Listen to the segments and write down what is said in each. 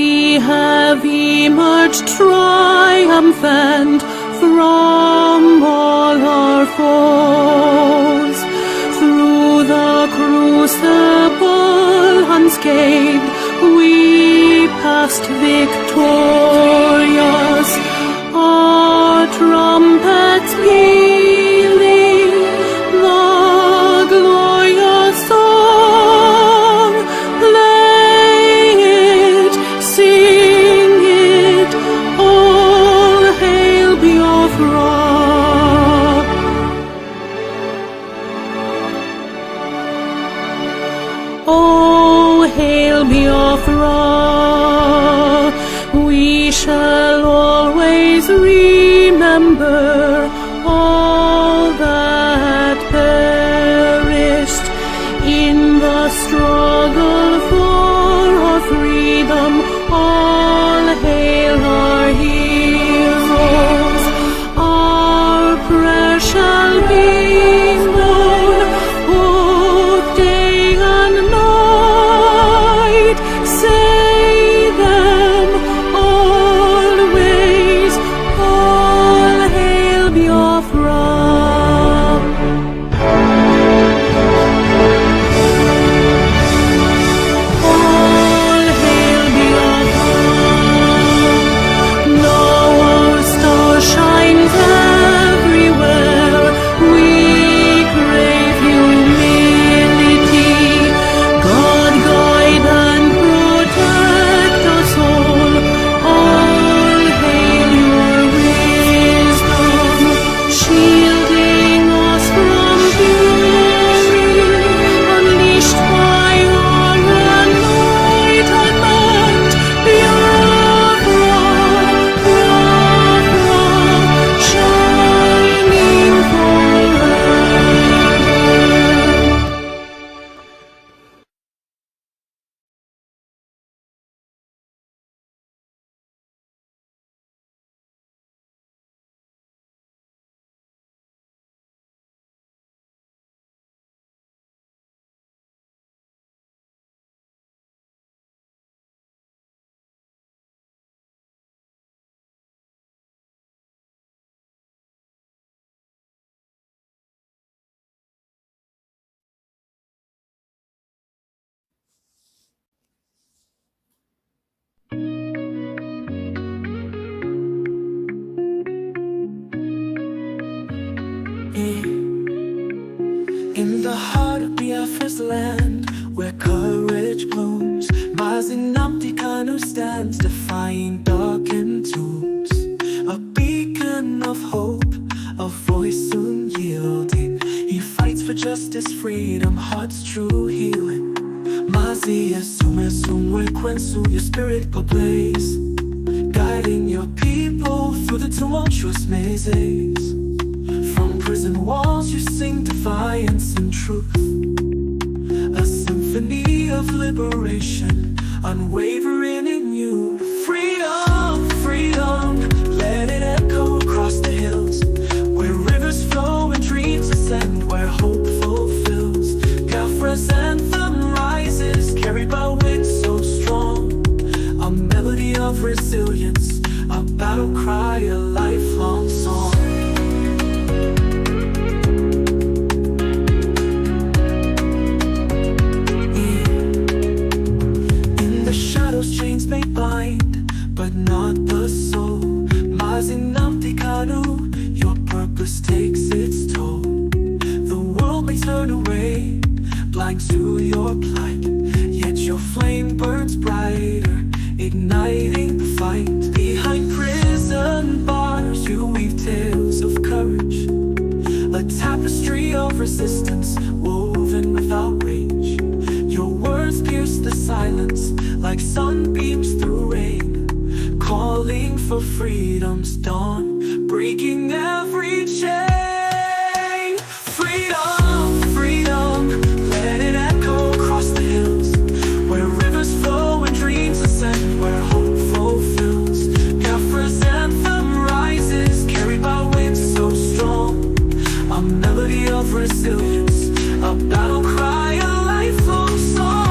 we have emerged triumphant from all our foes. Through the crucible unscathed, we passed victorious. Our trumpets pealing the glorious song. Play it, sing it, all hail Biafra. Oh, hail Biafra. We shall always remember all that perished in the struggle for our freedom. All hail our heroes. Our prayer shall be known both day and night. Say them always, all hail Biafra. All hail Biafra. Now our star shines everywhere. We crave humility. God guide and protect us all. All hail your wisdom, shielding us from fury, unleashed by your enlightenment. Biafra, Biafra, shining forever. In the heart of Biafra's land, where courage blooms, Mazi Nnamdi Kanu stands, defying darkened tombs. A beacon of hope, a voice soon yielding. He fights for justice, freedom, heart's true healing. Mazi Asumwe Kwensu, your spirit ablaze, guiding your people through the tumultuous mazes. From prison walls you sing defiance and truth, a symphony of liberation, unwavering in you. Freedom, freedom, let it echo across the hills, where rivers flow and dreams ascend, where hope fulfills. Biafra's anthem rises, carried by winds so strong, a melody of resilience, a battle cry, a lifelong song. Chains may bind, but not the soul. Mazi Nnamdi Kanu, your purpose takes its toll. The world may turn away, blind to your plight, yet your flame burns brighter, igniting the fight. Behind prison bars you weave tales of courage, a tapestry of resistance woven without rage. Your words pierce the silence like sunbeams through rain, calling for freedom's dawn, breaking every chain. Freedom, freedom, let it echo across the hills, where rivers flow and dreams ascend, where hope fulfills. Biafra's anthem rises, carried by winds so strong, a melody of resilience, a battle cry, a lifelong song.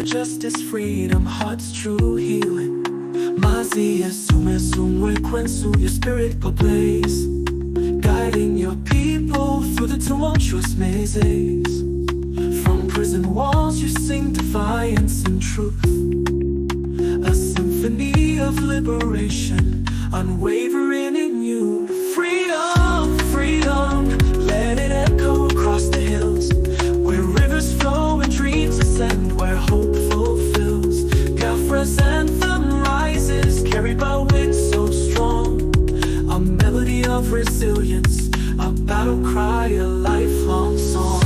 justice, freedom, heart's true healing. Mazi, asume, sumwe, kwensu, your spirit ablaze, guiding your people through the tumultuous mazes. From prison walls you sing defiance and truth, a symphony of liberation, unwavering in you. Freedom, freedom, let it echo across the hills, where rivers flow and dreams ascend, where hope fulfills. Biafra's anthem rises, carried by wind so strong, a melody of resilience, a battle cry, a lifelong song.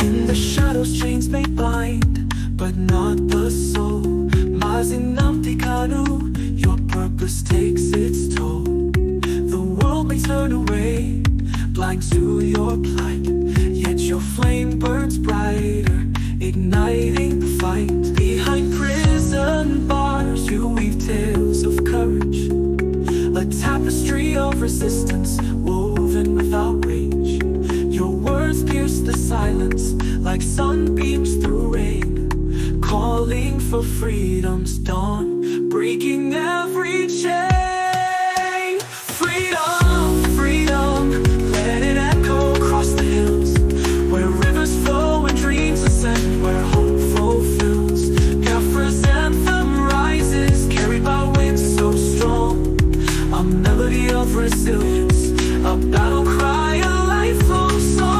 In the shadows chains may bind, but not the soul. Mazi, Nnamdi, Kanu, your purpose takes its toll. The world may turn away, blind to your plight, yet your flame burns brighter, igniting the fight. Behind prison bars you weave tales of courage, a tapestry of resistance woven without rage. Your words pierce the silence like sunbeams through rain, calling for freedom's dawn, breaking every chain. Freedom, freedom, let it echo across the hills, where rivers flow and dreams ascend, where hope fulfills. Biafra's anthem rises, carried by winds so strong, a melody of resilience, a battle cry, a lifelong song.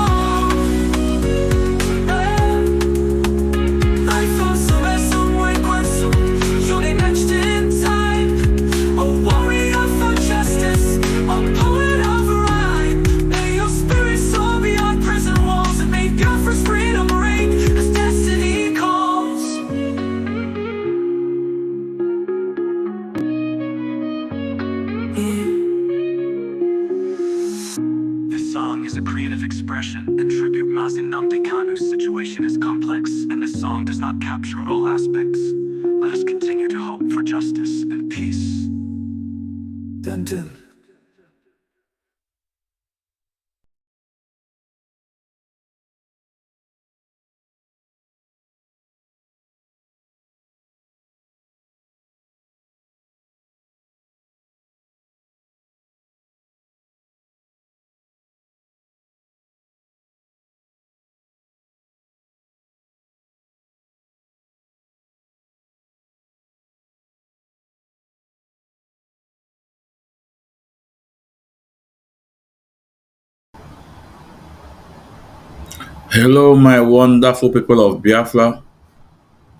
Lifelong song, somewhere quantum, surely matched in time, a warrior for justice, a poet of rhyme. May your spirit soar beyond prison walls, and may Biafra's freedom reign as destiny calls. This song is a creative expression and tribute. Mazi, Nnamdi Kanu's situation is complex, and this song does not capture all aspects. Let us continue to hope for justice and peace. Dun dun. Hello, my wonderful people of Biafra,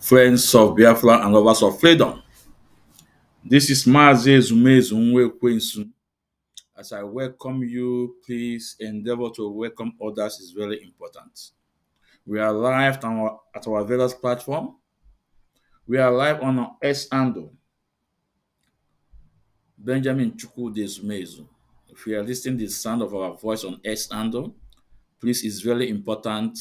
friends of Biafra, and lovers of freedom. This is Mazi Ezumezu Nwekwensu. As I welcome you, please endeavor to welcome others is very important. We are live at our various platform. We are live on our S handle, Benjamin Chukwudi Ezumezu. If you are listening to the sound of our voice on S handle, please, it's very important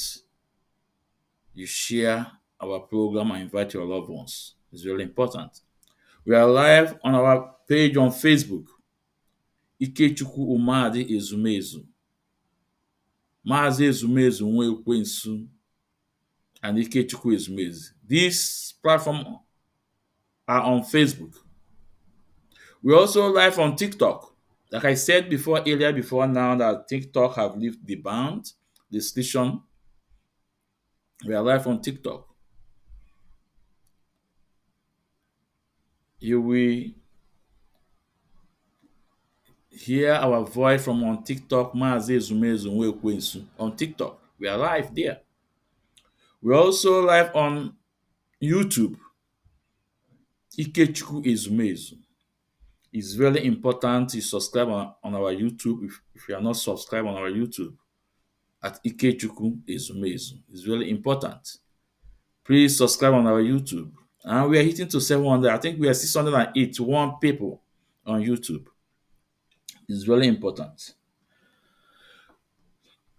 you share our program and invite your loved ones. It's really important. We are live on our page on Facebook, Ikechukwu Umadi Ezumezu, Mazi Ezumezu Nwekwensu, and Ikechukwu Ezumezu. These platforms are on Facebook. We're also live on TikTok. Like I said earlier before now, that TikTok have lifted the ban, the restriction. We are live on TikTok. You will hear our voice from on TikTok, Mazi Ezumezu Nwekwensu. On TikTok, we are live there. We're also live on YouTube, Ikechukwu Ezumezu. It's very important you subscribe on our YouTube. If you are not subscribed on our YouTube at Ikechukwu Ezumezu, it's very important. Please subscribe on our YouTube. And we are hitting to 700. I think we are 681 people on YouTube. It's very important.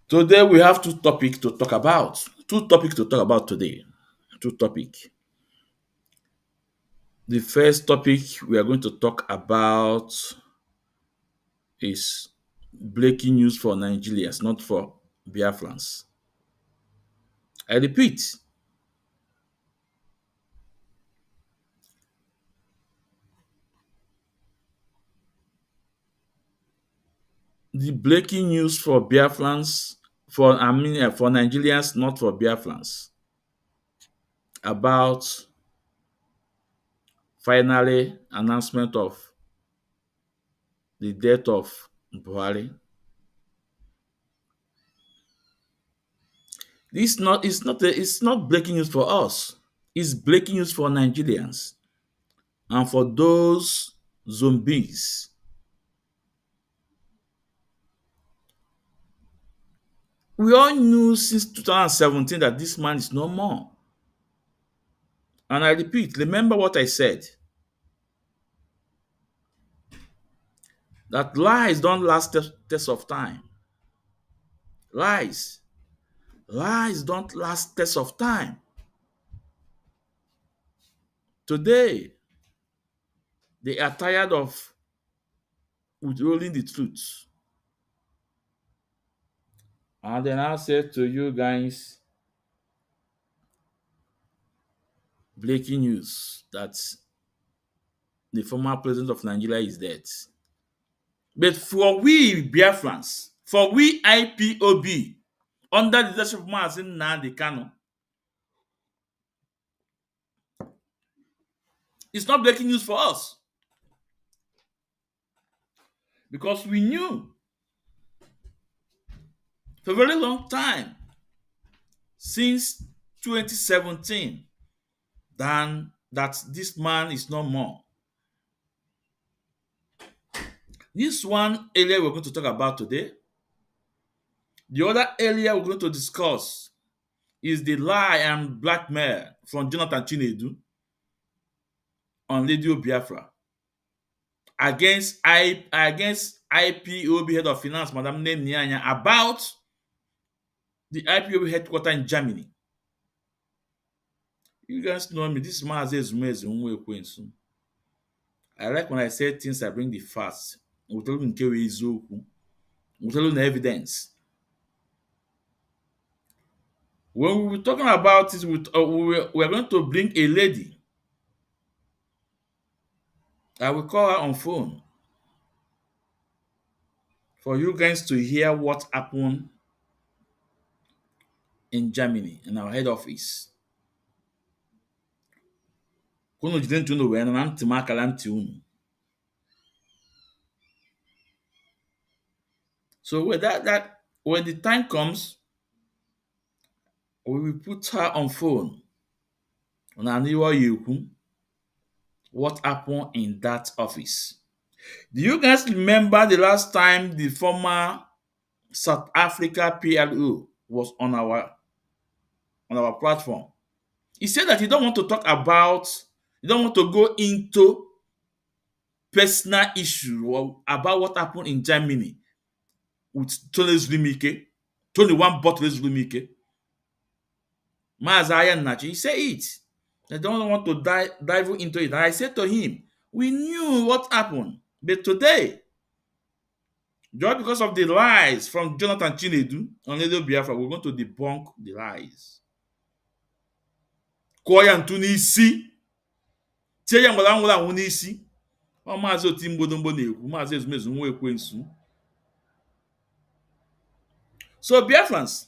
Today we have two topics to talk about. Two topics to talk about today. Two topics. The first topic we are going to talk about is breaking news for Nigerians, not for Biafrans. I repeat, the breaking news for Biafrans, for Nigerians, not for Biafrans, about finally announcement of the death of Buhari. It's not breaking news for us. It's breaking news for Nigerians and for those zombies. We all knew since 2017 that this man is no more. And I repeat, remember what I said, that lies don't last test of time. Lies. Lies don't last test of time. Today, they are tired of withholding the truth. And then I said to you guys, breaking news that the former president of Nigeria is dead. But for we Biafrans, for we IPOB, under the leadership of Mazi Nnamdi Kanu, it's not breaking news for us. Because we knew for a very long time, since 2017, that this man is no more. This one area we're going to talk about today. The other area we're going to discuss is the lie and blackmail from Jonathan Chinedu on Radio Biafra against IPOB head of finance, Madam Nianya, about the IPOB headquarters in Germany. You guys know me. This man says I like when I say things, I bring the facts. We'll tell you the evidence. When we were talking about this, we are going to bring a lady. I will call her on phone for you guys to hear what happened in Germany in our head office. So when the time comes, we will put her on phone. What happened in that office? Do you guys remember the last time the former South Africa PLO was on our platform? He said that he don't want to go into personal issue or about what happened in Germany with Tony Zulumike, Tony one bottle Zulumike, Mazi Nnamdi. He said it. They don't want to dive into it. And I said to him, we knew what happened. But today, just because of the lies from Jonathan Chinedu on Radio Biafra, we're going to debunk the lies. Koya ntu n'isi. Tie ya mgbala nwụrụ anwụ n'isi. Ọ Maazị Oti Mgbodomgbo na-ekwu, Maazị Ezumezu nwa ekwensu. So Biafrans,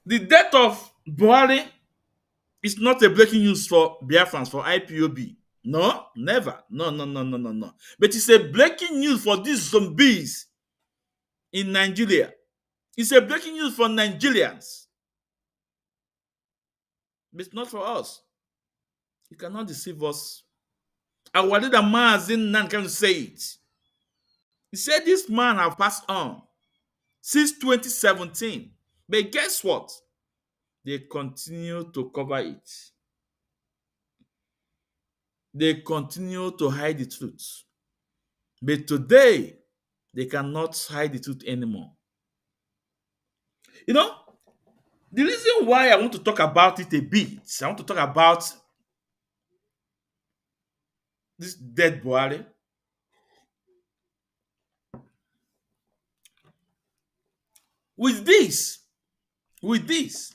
the death of Buhari is not a breaking news for Biafrans, for IPOB. No, never. No. But it's a breaking news for these zombies in Nigeria. It's a breaking news for Nigerians. But it's not for us. You cannot deceive us. Our leader Mazi Nnamdi can say it. He said this man have passed on since 2017. But guess what? They continue to cover it. They continue to hide the truth. But today, they cannot hide the truth anymore. You know, the reason why I want to talk about it a bit, I want to talk about this dead Buhari, With this, with this,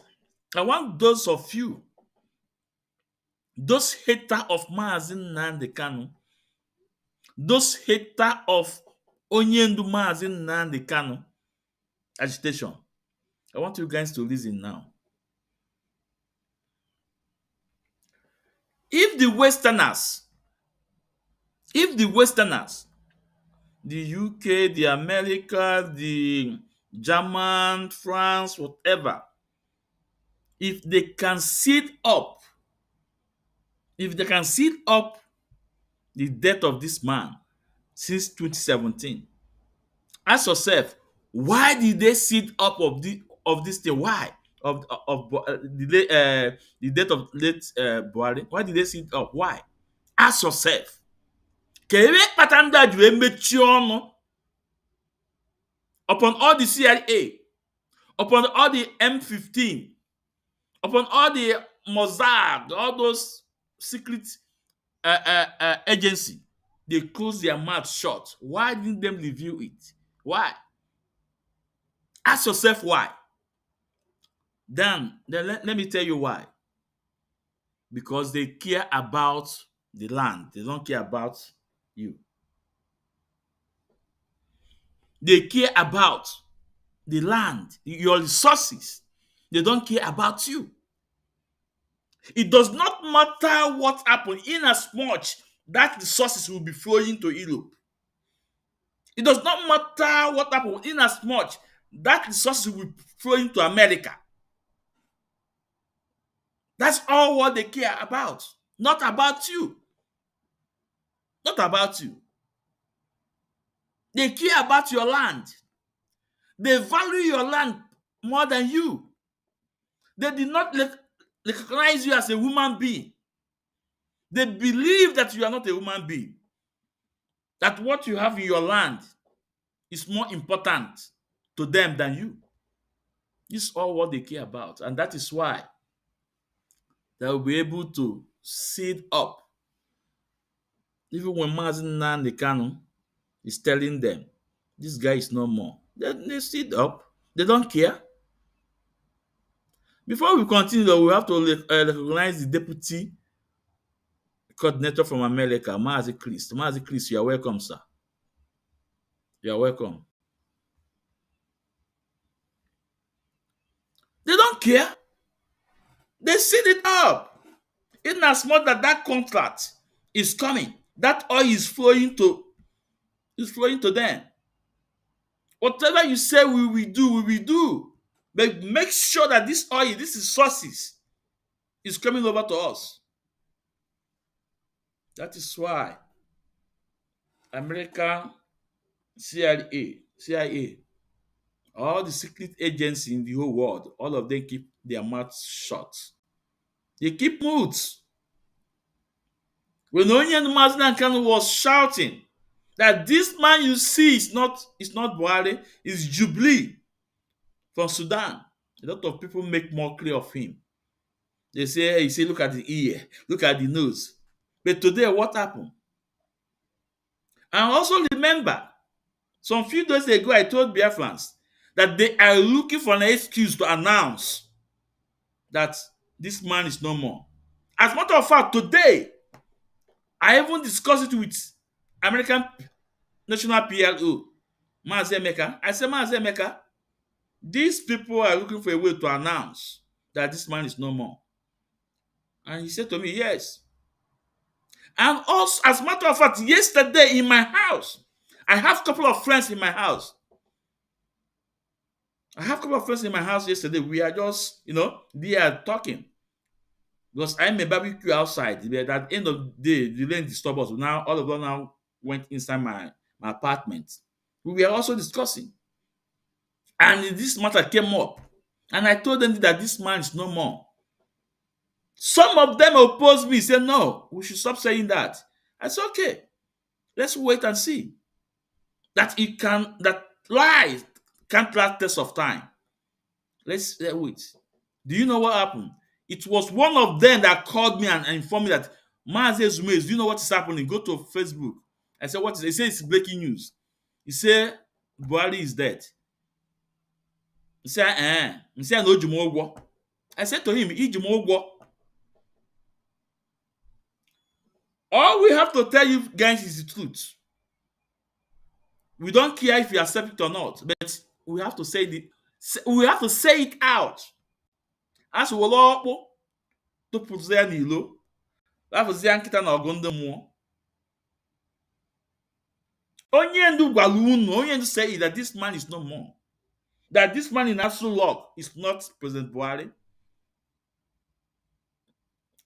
I want those of you, those hater of Mazi Nnamdi Kanu, those hater of Onyendu Mazi Nnamdi Kanu agitation, I want you guys to listen now. If the Westerners, if the Westerners, the UK, the America, the German, France, whatever, if they can sit up, if they can sit up the death of this man since 2017, ask yourself, why did they sit up of this thing? Why? The death of late Buhari? Why did they sit up? Why? Ask yourself. Ka ebe kpata ndị a ji wee mechie ọnụ upon all the CIA, upon all the M15, upon all the Mossad, all those secret agency, they close their mouth shut. Why didn't them review it? Why? Ask yourself why. Then let me tell you why. Because they care about the land. They don't care about you. They care about the land, your resources. They don't care about you. It does not matter what happened, in as much that resources will be flowing to Europe. It does not matter what happened, in as much that resources will be flowing to America. That's all what they care about. Not about you. Not about you. They care about your land. They value your land more than you. They did not recognize you as a human being. They believe that you are not a human being. That what you have in your land is more important to them than you. This is all what they care about. And that is why they will be able to sit up. Even when Mazi Nnamdi Kanu is telling them, this guy is no more, they sit up. They don't care. Before we continue, though, we have to recognize the deputy coordinator from America, Mazi Chris. Mazi Chris, you are welcome, sir. You are welcome. They don't care. They sit it up. In as much that that contract is coming, that oil is flowing to them. Whatever you say we will do, we will do. But make sure that this oil, this resources, is coming over to us. That is why America, CIA, all the secret agencies in the whole world, all of them keep their mouths shut. They keep mutes. When Onyendu Mazi Nnamdi Kanu was shouting that this man you see is not Buhari, is Jubilee from Sudan, a lot of people make mockery of him. They say, hey, you see, look at the ear, look at the nose. But today, what happened? And also remember, some few days ago, I told Biafrans that they are looking for an excuse to announce that this man is no more. As a matter of fact, today, I even discussed it with American National PLO, Mazi Emeka. I said, Mazi Emeka, these people are looking for a way to announce that this man is no more. And he said to me, yes. And also, as a matter of fact, yesterday in my house, I have a couple of friends in my house. Yesterday. We are just, they are talking. Because I'm a barbecue outside. But at the end of the day, the rain disturbed us. Now, all of them now went inside my apartment. We were also discussing. And this matter came up. And I told them that this man is no more. Some of them opposed me, said, no, we should stop saying that. I said, okay, let's wait and see. That lies can't last test of time. Let's wait. Do you know what happened? It was one of them that called me and informed me that Mazi Zume, do you know what is happening? Go to Facebook. I said, what is it? He said it's breaking news. He said Buhari is dead. Say, no Jumogwo. I said to him, Ijumogwo. All we have to tell you guys is the truth. We don't care if you accept it or not, but we have to say it out. As we will to put there Nilo. That was the Ankita na Ogondo Mo. Onyendu Gwalunu, Onyendu say that this man is no more. That this man in absolute law is not President Buhari.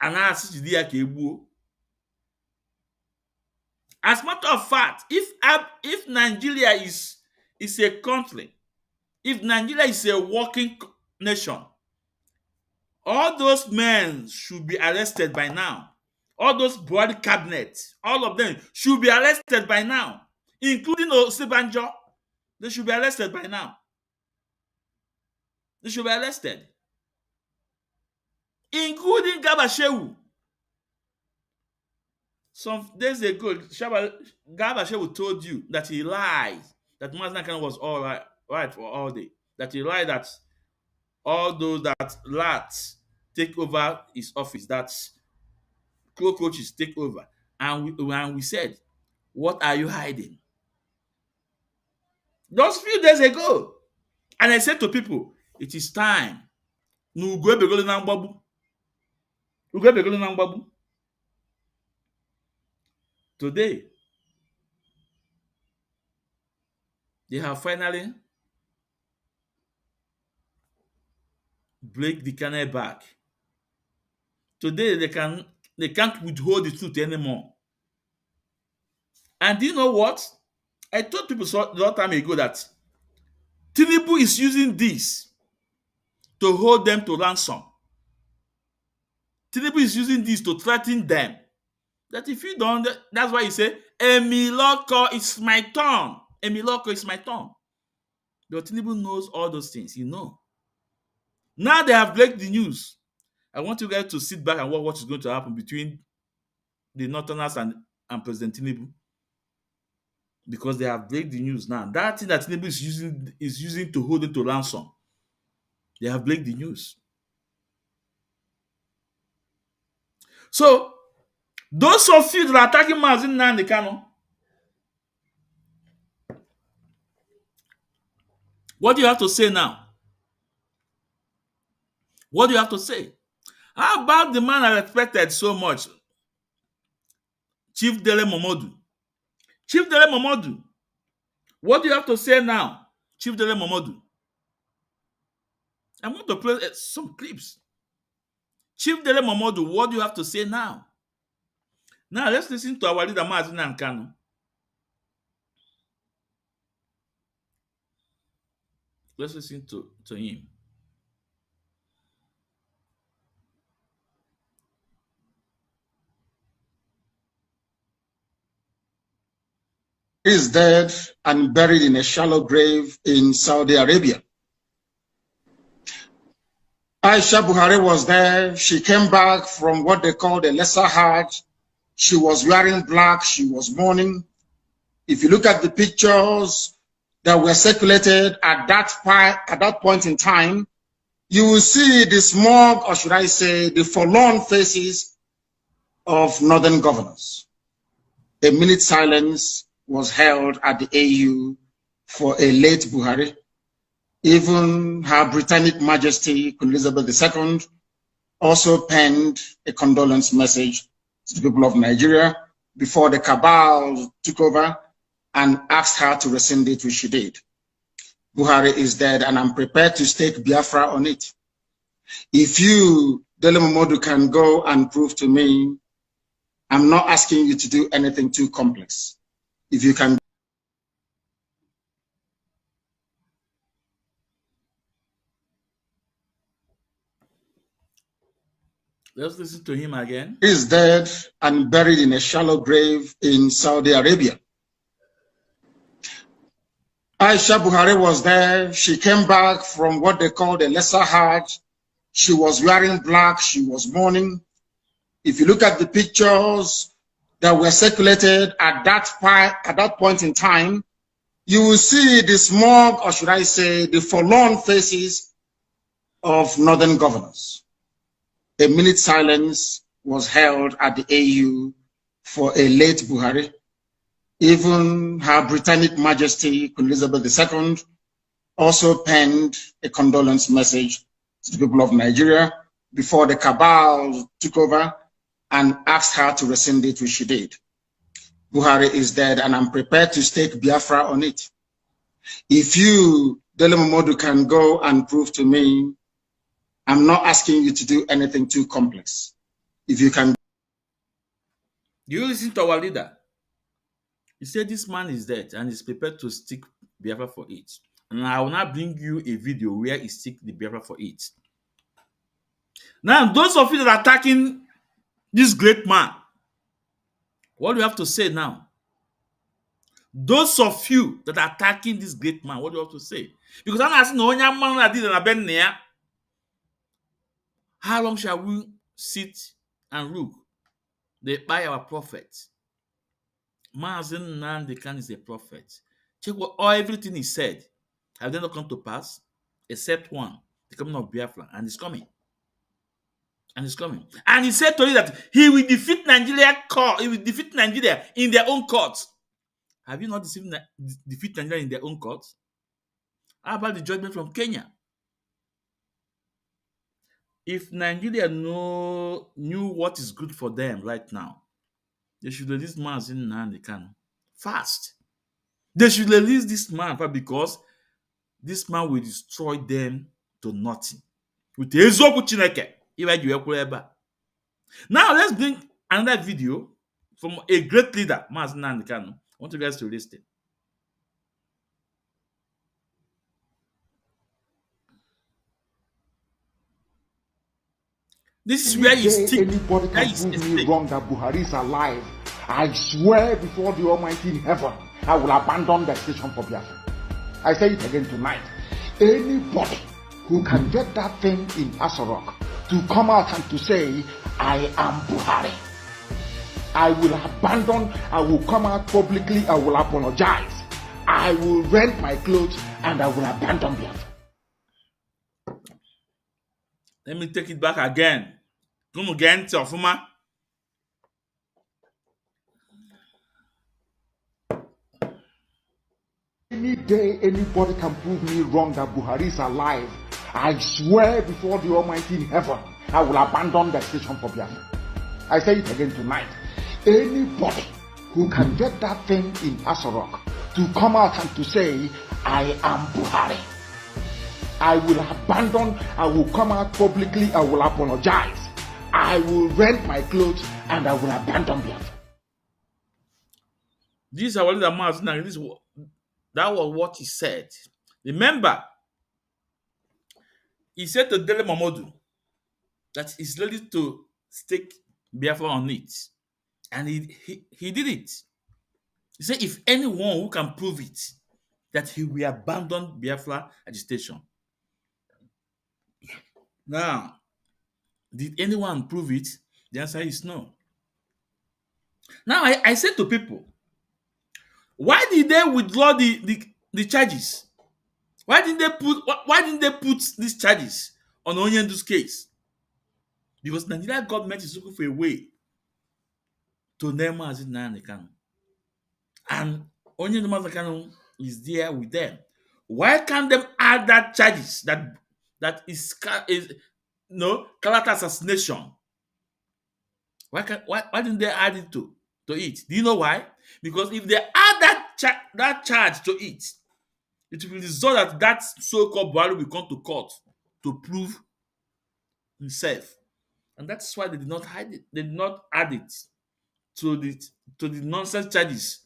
And as a matter of fact, if Nigeria is a country, if Nigeria is a working nation, all those men should be arrested by now. All those Buhari cabinets, all of them should be arrested by now, including Osebanjo. They should be arrested by now. They should be arrested, including Gabashewu. Some days ago, Gabashewu told you that he lied, that Mazi Kanu was all right for all day. That he lied that all those that rats take over his office, that cockroaches take over. And we said, what are you hiding? Just few days ago. And I said to people, it is time. Today, they have finally break the canal back. Today, they can't withhold the truth anymore. And do you know what? I told people a long time ago that Tinubu is using this to hold them to ransom. Tinubu is using this to threaten them. That if you don't, that's why he said, Emiloko is my turn. Emiloko is my turn. But Tinubu knows all those things. You know. Now they have break the news. I want you guys to sit back and watch what is going to happen between the Northerners and President Tinubu. Because they have break the news now. That thing that Tinubu is using to hold it to ransom. They have break the news. So, those of you that are attacking Mazi Nnamdi Kanu, what do you have to say now? What do you have to say? How about the man I respected so much? Chief Dele Momodu. Chief Dele Momodu. What do you have to say now? Chief Dele Momodu. I'm going to play some clips. Chief Dele Momodu, what do you have to say now? Now let's listen to our leader Mazi Nnamdi Kanu. Let's listen to him. He is dead and buried in a shallow grave in Saudi Arabia. Aisha Buhari was there. She came back from what they call the lesser Hajj. She was wearing black. She was mourning. If you look at the pictures that were circulated at that point in time, you will see the smug, or should I say, the forlorn faces of northern governors. A minute silence was held at the AU for a late Buhari. Even Her Britannic Majesty Queen Elizabeth II also penned a condolence message to the people of Nigeria before the cabal took over and asked her to rescind it, which she did. Buhari is dead, and I'm prepared to stake Biafra on it. If you, Dele Momodu, can go and prove to me, I'm not asking you to do anything too complex. If you can. Let's listen to him again. He is dead and buried in a shallow grave in Saudi Arabia. Aisha Buhari was there. She came back from what they call the lesser Hajj. She was wearing black. She was mourning. If you look at the pictures that were circulated at that point in time, you will see the smug, or should I say, the forlorn faces of northern governors. A minute silence was held at the AU for a late Buhari. Even Her Britannic Majesty Queen Elizabeth II also penned a condolence message to the people of Nigeria before the cabal took over and asked her to rescind it, which she did. Buhari is dead, and I'm prepared to stake Biafra on it. If you, Dele Momodu, can go and prove to me, I'm not asking you to do anything too complex. If you can. Do you listen to our leader? He said this man is dead and is prepared to stick Biafra for it. And I will now bring you a video where he stick the Biafra for it. Now, those of you that are attacking this great man, what do you have to say now? Those of you that are attacking this great man, what do you have to say? Because I'm asking no man that did an how long shall we sit and look? They buy our prophet. Mazi Nnamdi is a prophet. Check what everything he said. Have they not come to pass? Except one, the coming of Biafra, and it's coming. And it's coming. And he said to you that he will defeat Nigeria court. He will defeat Nigeria in their own courts. Have you not defeat Nigeria in their own courts? How about the judgment from Kenya? If Nigeria knew what is good for them right now, they should release Mazi Nnamdi Kanu fast. They should release this man because this man will destroy them to nothing. With eziokwu Chineke, now let's bring another video from a great leader, Mazi Nnamdi Kanu. I want you guys to listen. This is where you stick. Anybody can prove me wrong that Buhari is alive. I swear before the Almighty in heaven, I will abandon the station for Biafra. I say it again tonight. Anybody who can get that thing in Asorok to come out and to say, I am Buhari, I will abandon, I will come out publicly, I will apologize, I will rent my clothes, and I will abandon Biafra. Let me take it back again. Come again, Tofuma. Any day anybody can prove me wrong that Buhari is alive, I swear before the Almighty in heaven, I will abandon the station for Biafra. I say it again tonight. Anybody who can get that thing in Asorok to come out and to say, I am Buhari, I will abandon, I will come out publicly, I will apologize, I will rent my clothes, and I will abandon Biafra. This is our leader, Mazi. That was what he said. Remember, he said to Dele Momodu that he's ready to stake Biafra on it. And he did it. He said, if anyone who can prove it, that he will abandon Biafra at the station. Now, did anyone prove it? The answer is no. Now, I said to people, why did they withdraw the charges? Why didn't they put these charges on Onyendu's case? Because Nigeria government is looking for a way to name Mazi Nnamdi Kanu. And Onyendu Kanu is there with them. Why can't they add that charges that is character assassination? Why didn't they add it to it? Do you know why? Because if they add that charge to it, it will result that so-called Buhari will come to court to prove himself. And that's why they did not hide it. They did not add it to the nonsense charges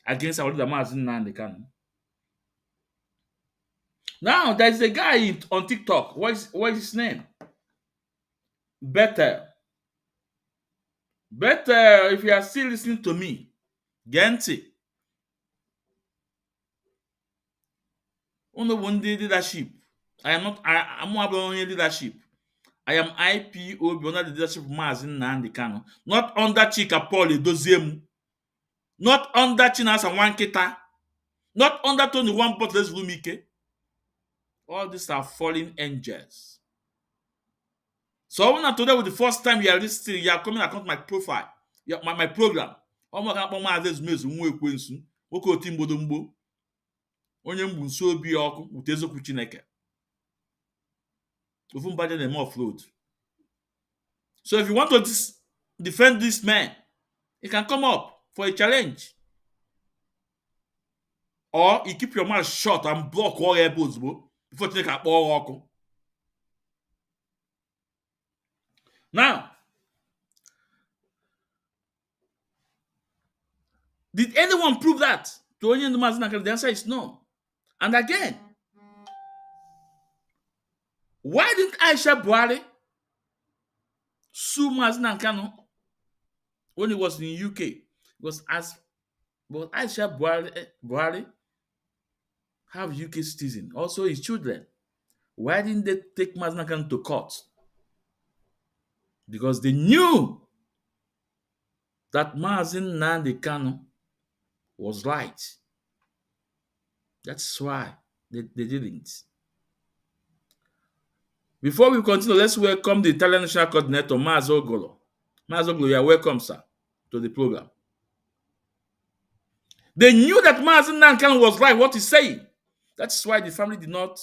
against our leader Mazi Nnamdi Kanu. Now there's a guy on TikTok. What is his name? Better, if you are still listening to me, Genti. On the leadership. I'm not only leadership. I am IPOB under the leadership of Mazi Nnamdi Kanu. Not under Chika Paul Edoziemu. Not under Chinasa Wankita. Not under 21, but let's Lumike. All these are fallen angels. So when I today with the first time you are listening, you are coming across my profile, my program. Onye mgbu nso obi ọkụ wute eziokwu Chineke. Ofu mbaje na-eme offload. So if you want to defend this man, you can come up for a challenge. Or you keep your mouth shut and block all elbows before Chineke akpọ ọkụ. Now, did anyone prove that to onye ndị Mazi Nnamdi? The answer is no. And again, why didn't Aisha Buhari sue Mazi Nnamdi when he was in UK? Because but Aisha Buhari have UK citizen, also his children. Why didn't they take Mazi Nnamdi to court? Because they knew that Mazi Nnamdi was right. That's why they didn't. Before we continue, let's welcome the Italian National Coordinator, Mazi Ogolo. Mazi Ogolo, you are welcome, sir, to the program. They knew that Mazi Nnamdi was right, what he's saying. That's why the family did not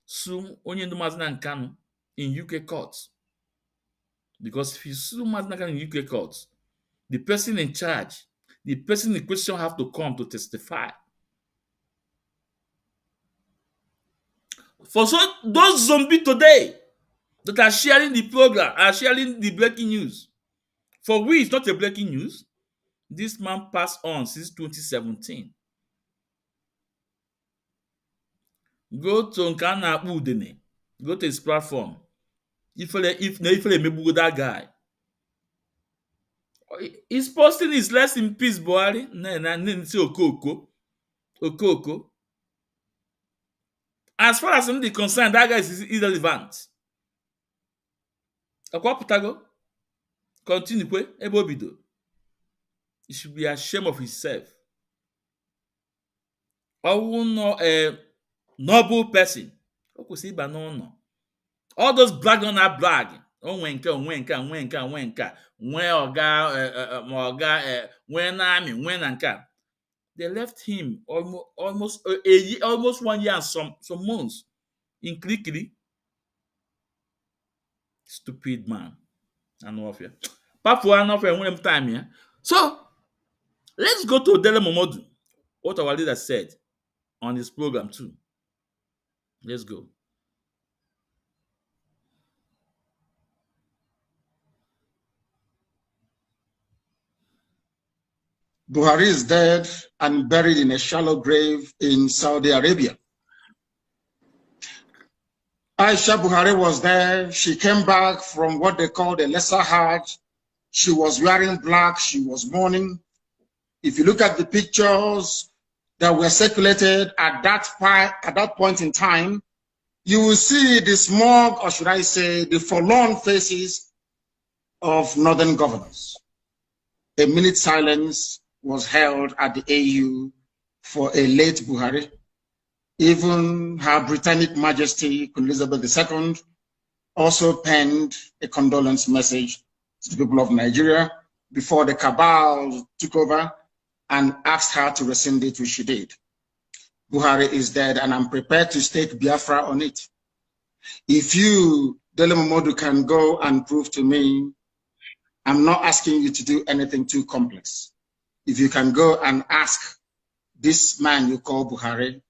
sue Onyendu Mazi Nnamdi in UK courts. Because if you sue Mazi Nnamdi in UK courts, the person in charge, the person in question have to come to testify. For those zombies today that are sharing the program, are sharing the breaking news, for we it's not a breaking news. This man passed on since 2017. Go to Nkana Udene, go to his platform. If maybe that guy, his posting is less in peace, Buhari. Okoko. As far as I'm concerned, that guy is irrelevant. Akwaputago, continue Ebobido. He should be ashamed of himself. Oh no, a noble person. All those bragging are bragging. Wenka. They left him almost 1 year and some months in Krikiri. Stupid man. I know of you. Papua enough when time here. So let's go to Dele Momodu. What our leader said on this program too. Let's go. Buhari is dead and buried in a shallow grave in Saudi Arabia. Aisha Buhari was there. She came back from what they call the lesser Hajj. She was wearing black. She was mourning. If you look at the pictures that were circulated at that point in time, you will see the smug, or should I say, the forlorn faces of northern governors. A minute silence was held at the AU for a late Buhari. Even Her Britannic Majesty Queen Elizabeth II also penned a condolence message to the people of Nigeria before the cabal took over and asked her to rescind it, which she did. Buhari is dead, and I'm prepared to stake Biafra on it. If you, Dele Momodu, can go and prove to me, I'm not asking you to do anything too complex. If you can go and ask this man you call Buhari,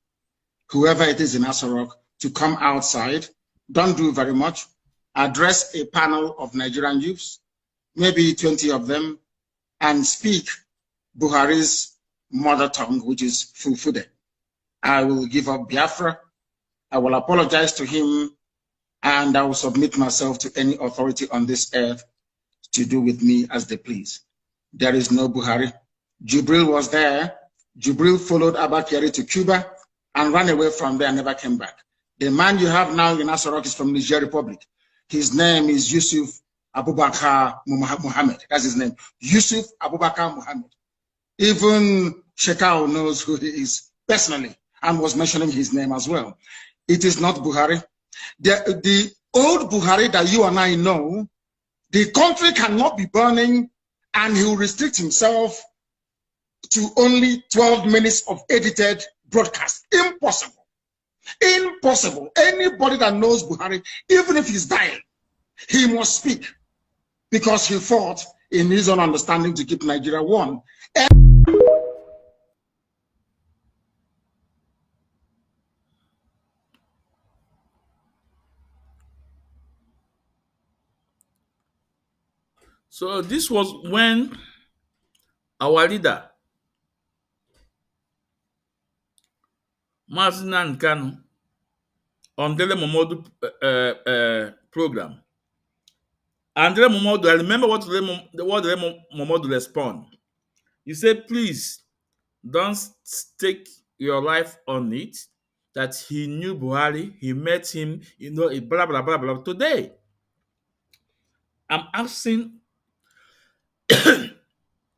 whoever it is in Asarok, to come outside, don't do very much, address a panel of Nigerian youths, maybe 20 of them, and speak Buhari's mother tongue, which is Fulfude. I will give up Biafra, I will apologize to him, and I will submit myself to any authority on this earth to do with me as they please. There is no Buhari. Jubril was there. Jubril followed Abba Kyari to Cuba and ran away from there and never came back. The man you have now in Asarok is from Niger Republic. His name is Yusuf Abubakar Muhammad. That's his name. Yusuf Abubakar Muhammad. Even Shekau knows who he is. personally and was mentioning his name as well. It is not Buhari. The old Buhari that you and I know, the country cannot be burning and he will restrict himself to only 12 minutes of edited broadcast. Impossible. Impossible. Anybody that knows Buhari, even if he's dying, he must speak because he fought in his own understanding to keep Nigeria one. So this was when our leader, Mazi Kanu, on Dele Momodu program. And Dele Momodu, I remember what Dele Momodu respond. He said, please don't stake your life on it, that he knew Buhari, he met him, blah, blah, blah, blah. Today, I'm asking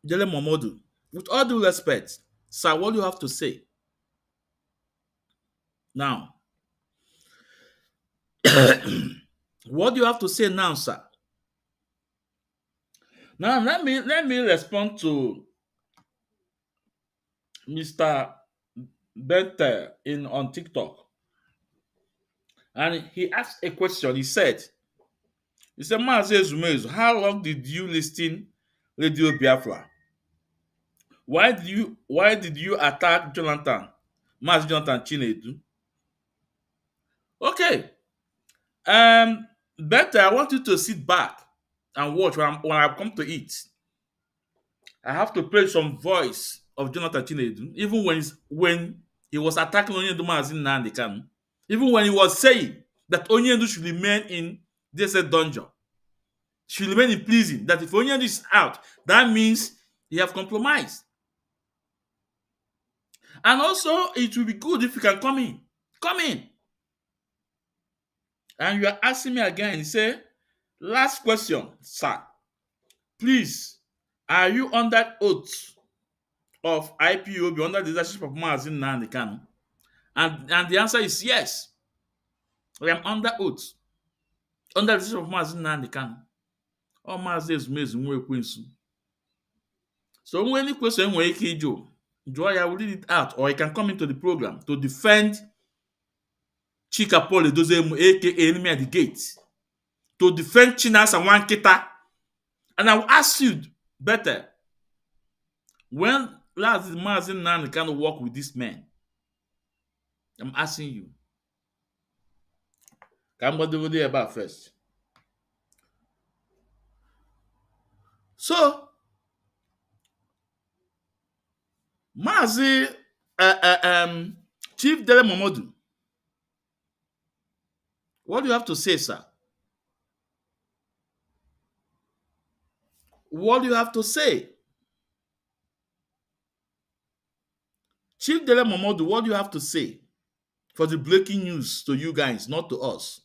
Dele Momodu, with all due respect, sir, what do you have to say? Now, what do you have to say now, sir? Now, let me respond to Mr. Bente on TikTok. And he asked a question. He said, Mazi Ezumezu, how long did you listen Radio Biafra? Why did you attack Mazi Jonathan Chinedu? Okay. Better, I want you to sit back and watch when I come to it. I have to play some voice of Jonathan Chinedu, even when he was attacking Onyendu Mazi Nnamdi Kanu, even when he was saying that Onyendu should remain in this dungeon, should remain in prison, that if Onyendu is out, that means he have compromised. And also, it will be good if you can come in. Come in. And you are asking me again, he say, last question, sir. Please, are you under oath of IPOB, under the leadership of Mazi Nnamdi Kanu? And the answer is yes. I am under oath. Under the leadership of Mazi Nnamdi Kanu. Or Mazi Ezumezu Nwekwensu. So when any question where you do, I will read it out, or I can come into the program to defend Chika Paul Edozemu, aka Enemy at the Gate, to defend Chinas and Wankita. And I will ask you better, when last did Mazi Nnamdi Kanu work with this man? I'm asking you. Come on, over there about first. So, Mazi Chief Dele Momodu, what do you have to say, sir? What do you have to say? Chief Dele Momodu, what do you have to say for the breaking news to you guys, not to us?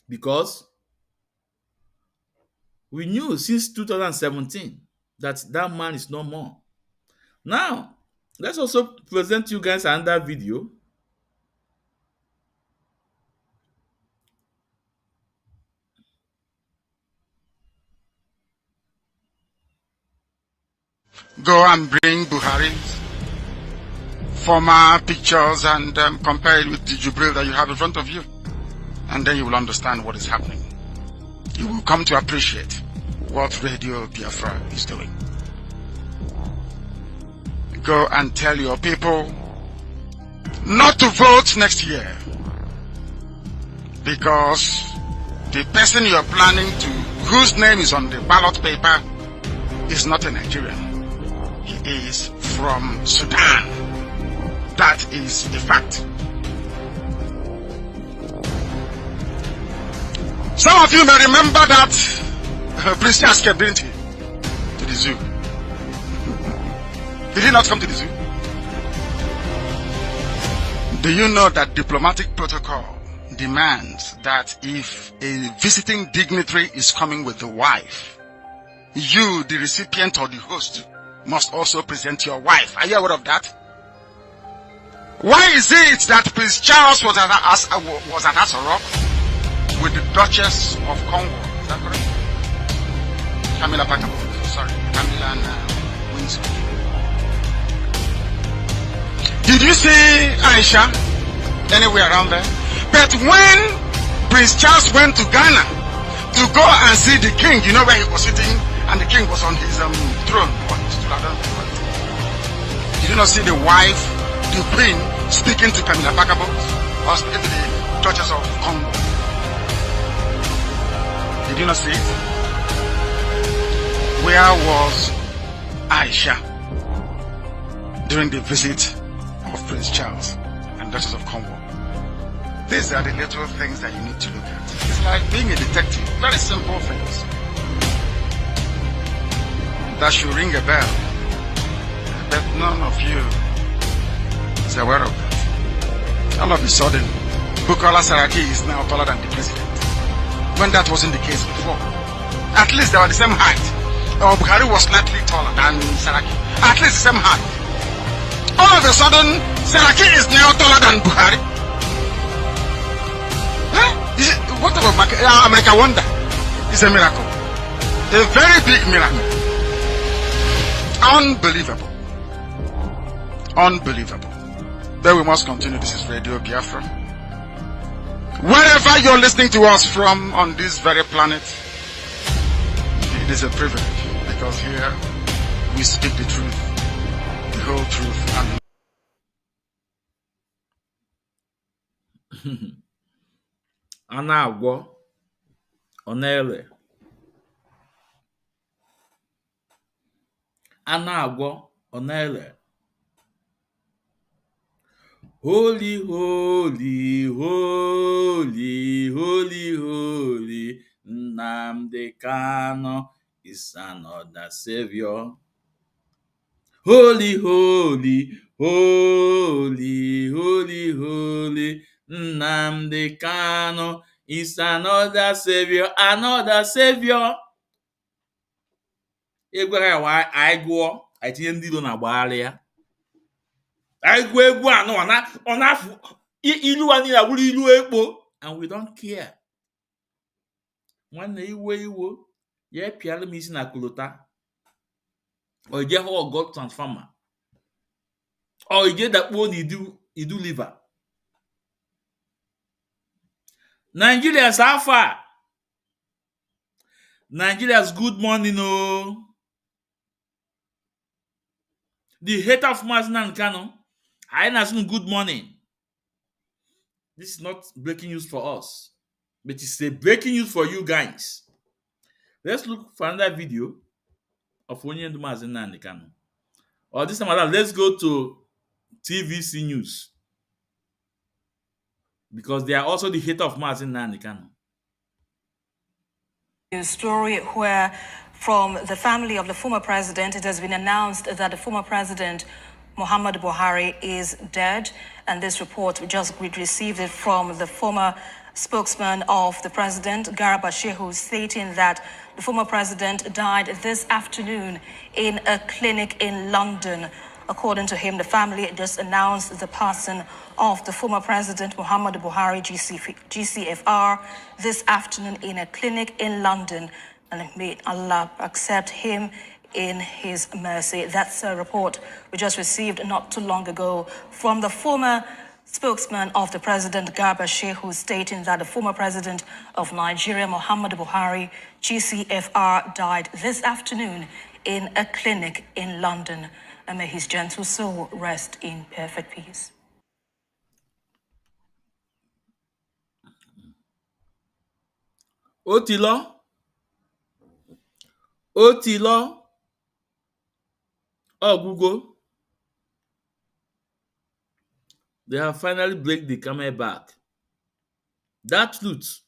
Because we knew since 2017 that man is no more. Now, let's also present you guys another video. Go and bring Buhari's former pictures and compare it with the Jubril that you have in front of you. And then you will understand what is happening. You will come to appreciate what Radio Biafra is doing. Go and tell your people not to vote next year, because the person you are planning to, whose name is on the ballot paper, is not a Nigerian. He is from Sudan. That is a fact. Some of you may remember that Prince Charles came, didn't he, to the zoo? Did he not come to the zoo? Do you know that diplomatic protocol demands that if a visiting dignitary is coming with the wife, you, the recipient or the host, must also present your wife? Are you aware of that? Why is it that Prince Charles was at Asarok with the Duchess of Cornwall? Is that correct? Camilla Parker. Sorry, Camilla and Windsor. Did you see Aisha anywhere around there? But when Prince Charles went to Ghana to go and see the king, you know where he was sitting, and the king was on his throne. What? Did you not see the wife, the queen, speaking to Camilla Parker or speaking to the Duchess of Congo? Did you not see it? Where was Aisha during the visit of Prince Charles and Duchess of Cornwall? These are the little things that you need to look at. It's like being a detective. Very simple things that should ring a bell. But none of you is aware of that. All of a sudden, Bukola Saraki is now taller than the president, when that wasn't the case before. At least they were the same height. Buhari was slightly taller than Saraki. At least the same height. All of a sudden, Saraki is now taller than Buhari. What about America wonder? It's a miracle. A very big miracle. Unbelievable. Unbelievable. But we must continue. This is Radio Biafra. Wherever you're listening to us from on this very planet, it is a privilege, because here we speak the truth, the whole truth, and Anagwo Onele. Anagwo Onele. Holy, holy, holy, holy, holy, Nnamdi Kanu is another savior. Holy, holy, holy, holy, holy, Nnamdi Kanu is another savior, another savior. Egwu ya wa anyị gụọ, anyị tinye ndị ilo na-agbagharị ya. Anyị gụọ egwu anọ ọ na-afụ ilu anyị na wuru ilu ekpo, and we don't care. Nwanne iwe ya pịara m isi na kolota. Or ije hụ ọgọ transformer. Or ije dakpuo na idu liver. Nigerians how far? Nigerians, good morning, oh. The hater of Mazi Nnamdi Kanu, I assume good morning. This is not breaking news for us, but it's a breaking news for you guys. Let's look for another video of Mazi Nnamdi Kanu. Or this time around, let's go to TVC News, because they are also the hater of Mazi Nnamdi Kanu. A story where, from the family of the former president, it has been announced that the former president, Muhammadu Buhari, is dead. And this report, we received it from the former spokesman of the president, Garba Shehu, stating that the former president died this afternoon in a clinic in London. According to him, the family just announced the passing of the former president, Muhammadu Buhari, GCFR, this afternoon in a clinic in London. And may Allah accept him in his mercy. That's a report we just received not too long ago from the former spokesman of the president, Garba Shehu, stating that the former president of Nigeria, Muhammadu Buhari, GCFR, died this afternoon in a clinic in London. And may his gentle soul rest in perfect peace. Otilo. Oh, Google. They have finally break the camel back. That truth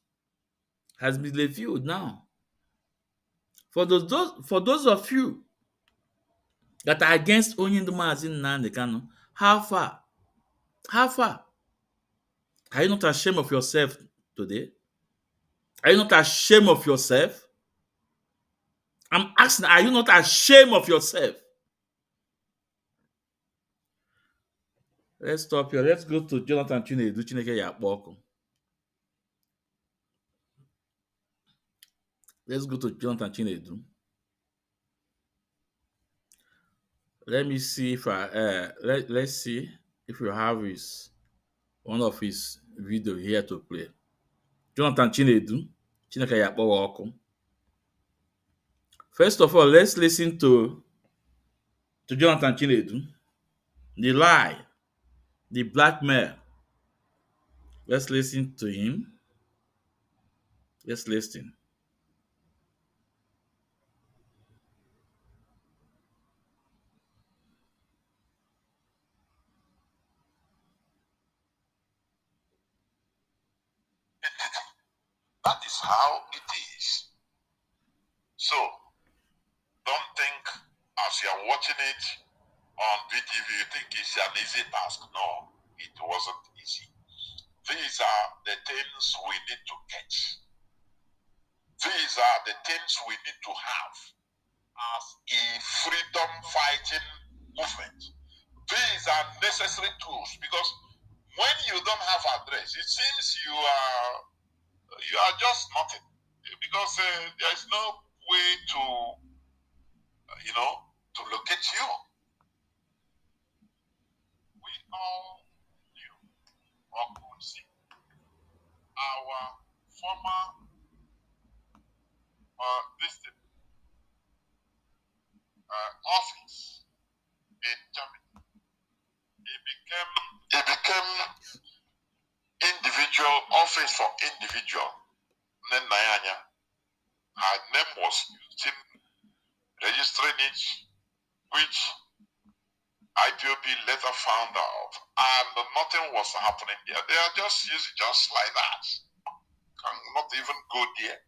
has been revealed now. For those of you that are against owning the Mazi Nnamdi Kanu, how far? How far? Are you not ashamed of yourself today? Are you not ashamed of yourself? I'm asking, are you not ashamed of yourself? Let's stop here. Let's go to Jonathan Chinedu Chineke Yakpoko. Let's go to Jonathan Chinedu. Let me see if let's see if we have his one of his video here to play. Jonathan Chinedu Chineke Yakpoko. First of all, let's listen to Jonathan Chinedu. The lie, the blackmail. Let's listen to him. Let's listen. That is how it is. So, don't think as you are watching it on VTV, you think it's an easy task. No, it wasn't easy. These are the things we need to catch. These are the things we need to have as a freedom fighting movement. These are necessary tools because when you don't have address, it seems you are just nothing because there is no way to to locate you. We all knew or could see our former office in Germany. It became individual office for individual. Then Nayanya, her name was used registering it, which IPOB later found out, and nothing was happening there. They are just using just like that. Cannot even go there.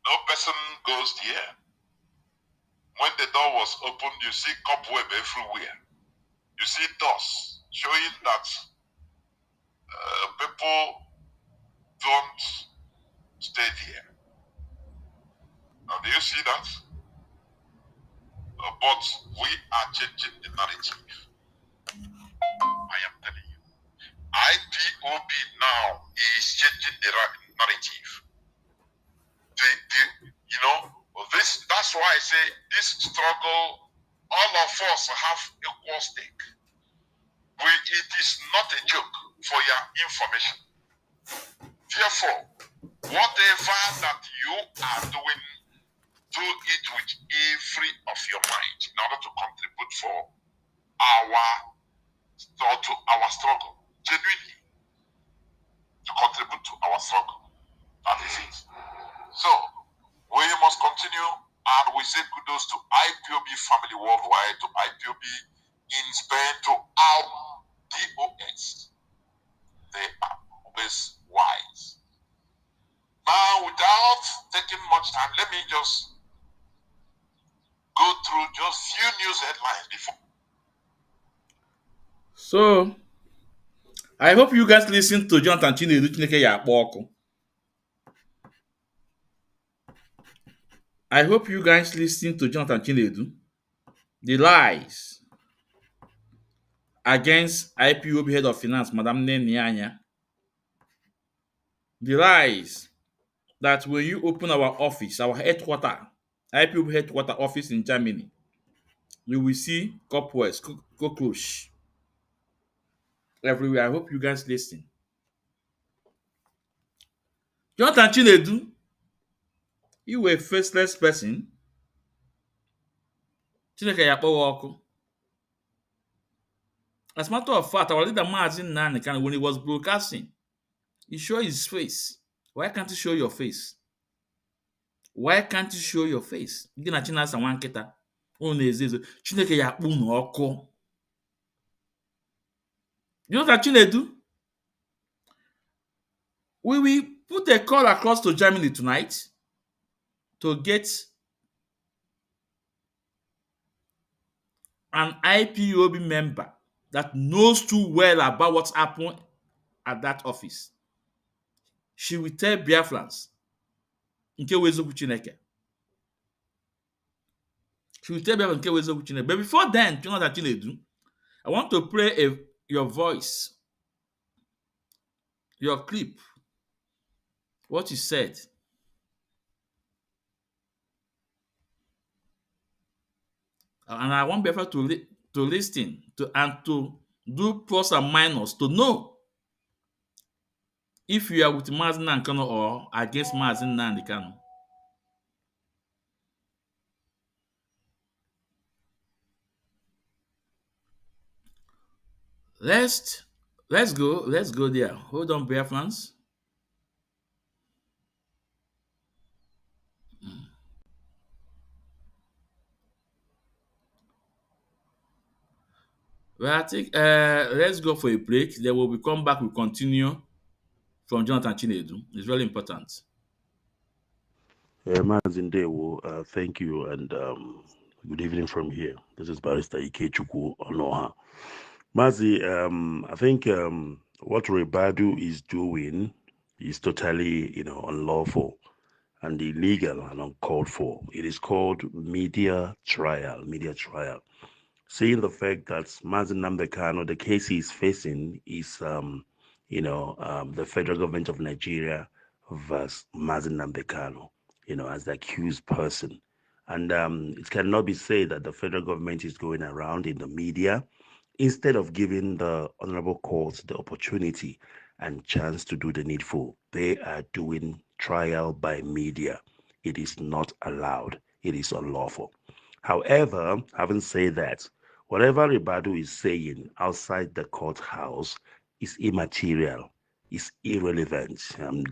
No person goes there. When the door was opened, you see cobweb everywhere. You see dust, showing that people don't stay there. Now, do you see that? But we are changing the narrative. I am telling you. IPOB now is changing the narrative. That's why I say this struggle, all of us have equal stake. It is not a joke for your information. Therefore, whatever that you are doing, do it with every of your might in order to contribute for to our struggle, genuinely to contribute to our struggle. That is it. So we must continue, and we say kudos to IPOB family worldwide, to IPOB in Spain, to our DOS. They are always wise. Now, without taking much time, let me just go through just few news headlines before. So, I hope you guys listen to Jonathan Chinedu Chineke Yakpoko. I hope you guys listen to Jonathan Chinedu. The lies against IPOB head of finance, Madam Nyanya. The lies that when you open our office, our headquarter, IPOB headquarter office in Germany, you will see cobwebs, cockroach everywhere. I hope you guys listen. Jonathan Chinedu, you were a faceless person. Chineke Yakpoko Oku. As a matter of fact, our leader Mazi Nnamdi, when he was broadcasting, he showed his face. Why can't you show your face? Why can't you show your face? Gị na Chinasa nwa nkịta unu na-ezi ezo Chineke ya akpụ unu ọkụ. You know that Chinedu? We will put a call across to Germany tonight to get an IPOB member that knows too well about what's happened at that office. She will tell Biafrans nke wụ eziokwu Chineke. She will tell me nke wụ eziokwu Chineke. But before then, Jonathan Chinedu, I want to play your voice, your clip, what you said. And I want people to listen and to do plus and minus to know if you are with Mazi Nnamdi Kanu or against Mazi Nnamdi Kanu. Let's go there. Hold on, bear fans. Well, I think let's go for a break. Then when we come back, we'll continue from Jonathan Chinedu. It's very important. Mazi Ndewo, thank you, and good evening from here. This is Barrister Ikechukwu Onoha. Mazi, I think what Rebadu is doing is totally, unlawful and illegal and uncalled for. It is called media trial. Seeing the fact that Mazi Nnamdi Kanu, the case he is facing is, the federal government of Nigeria versus Mazi Nnamdi Kanu, as the accused person. And it cannot be said that the federal government is going around in the media instead of giving the honorable court the opportunity and chance to do the needful. They are doing trial by media. It is not allowed. It is unlawful. However, having said that, whatever Ribadu is saying outside the courthouse is immaterial, is irrelevant, and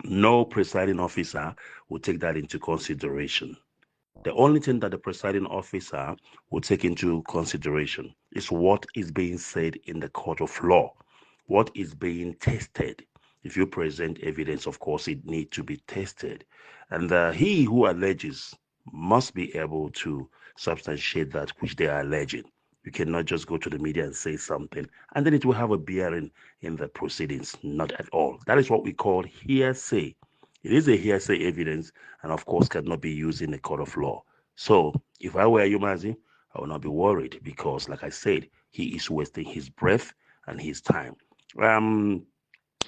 no presiding officer will take that into consideration. The only thing that the presiding officer will take into consideration is what is being said in the court of law, what is being tested. If you present evidence, of course, it needs to be tested. And he who alleges must be able to substantiate that which they are alleging. You cannot just go to the media and say something, and then it will have a bearing in the proceedings. Not at all. That is what we call hearsay. It is a hearsay evidence, and of course cannot be used in a court of law. So if I were you, Mazi, I would not be worried because, like I said, he is wasting his breath and his time.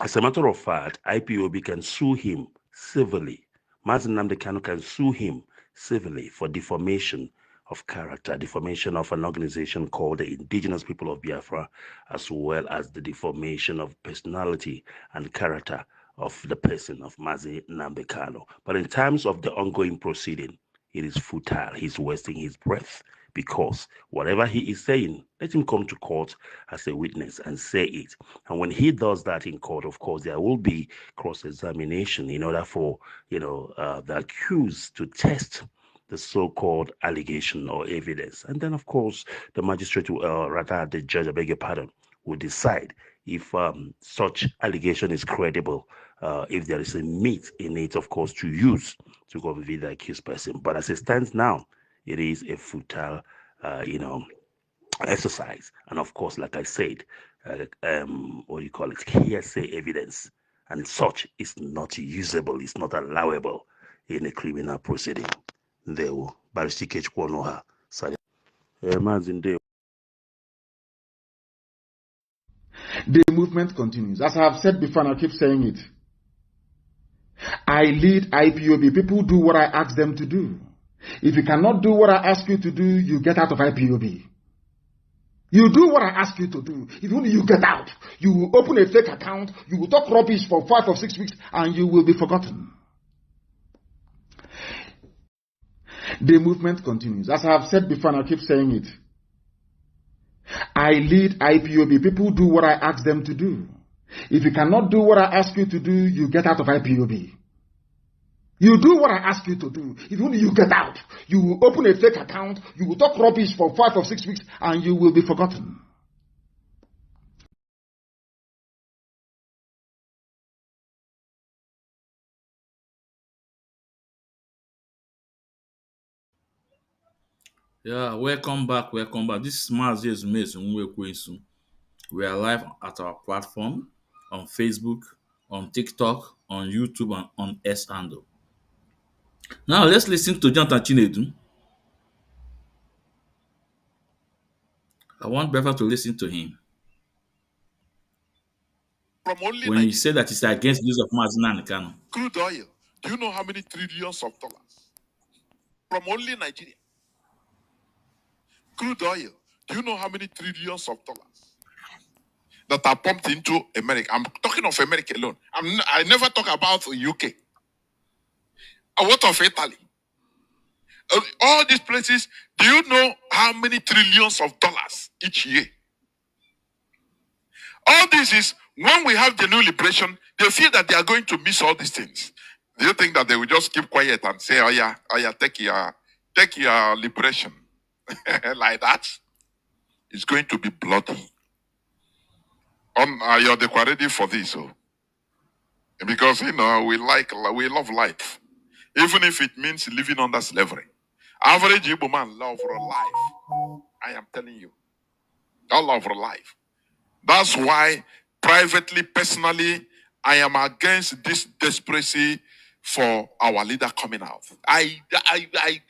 As a matter of fact, IPOB can sue him civilly. Mazi Nnamdi Kanu can sue him civilly for defamation of character, defamation of an organization called the Indigenous People of Biafra, as well as the defamation of personality and character of the person of Mazi Nnamdi Kanu. But in terms of the ongoing proceeding, it is futile. He's wasting his breath because whatever he is saying, let him come to court as a witness and say it. And when he does that in court, of course, there will be cross-examination in order for, the accused to test the so-called allegation or evidence. And then, of course, the magistrate, rather the judge, I beg your pardon, will decide if such allegation is credible, if there is a meat in it, of course, to use to convict the accused person. But as it stands now, it is a futile, exercise. And of course, like I said, what do you call it? Hearsay evidence. And such is not usable, it's not allowable in a criminal proceeding. There will Barrister Kechukwu sorry. The movement continues. As I have said before, and I keep saying it. I lead IPOB. People do what I ask them to do. If you cannot do what I ask you to do, you get out of IPOB. You do what I ask you to do. If only you get out, you will open a fake account, you will talk rubbish for 5 or 6 weeks, and you will be forgotten. The movement continues. As I have said before, and I keep saying it. I lead IPOB. People do what I ask them to do. If you cannot do what I ask you to do, you get out of IPOB. You do what I ask you to do. If only you get out, you will open a fake account, you will talk rubbish for 5 or 6 weeks, and you will be forgotten. Yeah, welcome back. This is Mazi Nnamdi. We are live at our platform on Facebook, on TikTok, on YouTube, and on S handle. Now let's listen to Jonathan Chinedu. I want Biafra to listen to him From only when he Nigeria. said that he's against the use of Mazi and Kanu. Crude oil. Do you know how many trillions of dollars? From only Nigeria. Crude oil. Do you know how many trillions of dollars that are pumped into America? I'm talking of America alone. I never talk about UK. What of Italy? All these places, do you know how many trillions of dollars each year? All this is when we have the new liberation, they feel that they are going to miss all these things. Do you think that they will just keep quiet and say, oh yeah, take your liberation like that? It's going to be bloody. You're ready for this, oh? Because we love life, even if it means living under slavery. Average Igbo man love for life. I am telling you, I love for life. That's why, privately, personally, I am against this desperation for our leader coming out. I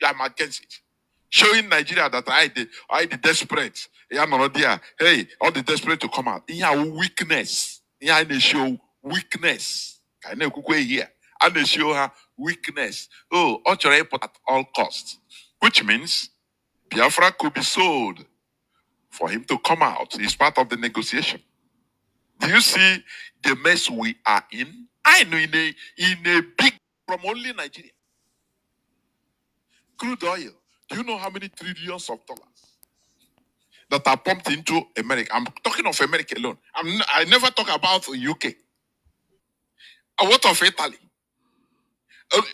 am against it. Showing Nigeria that I the desperate. Yeah, no, dear. Hey, all the desperate to come out. Yeah, weakness. Yeah, they show weakness. I know here. And they show her weakness. Oh, at all costs. Which means Biafra could be sold for him to come out. It's part of the negotiation. Do you see the mess we are in? I know in a big from only Nigeria. Crude oil. Do you know how many trillions of dollars that are pumped into America? I'm talking of America alone. I never talk about UK. What of Italy?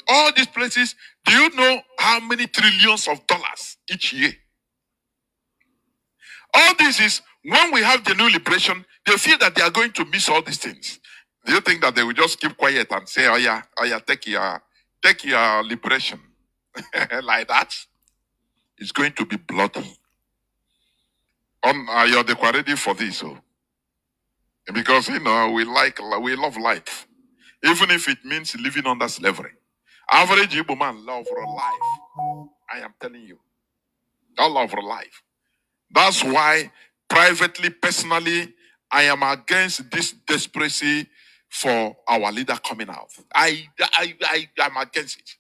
All these places, do you know how many trillions of dollars each year? All this is when we have the new liberation, they feel that they are going to miss all these things. Do you think that they will just keep quiet and say, oh yeah, take your liberation like that? It's going to be bloody. You're ready for this, oh? Because we love life, even if it means living under slavery. Average Igbo man love for life. I am telling you, I love for life. That's why, privately, personally, I am against this desperation for our leader coming out. I am against it.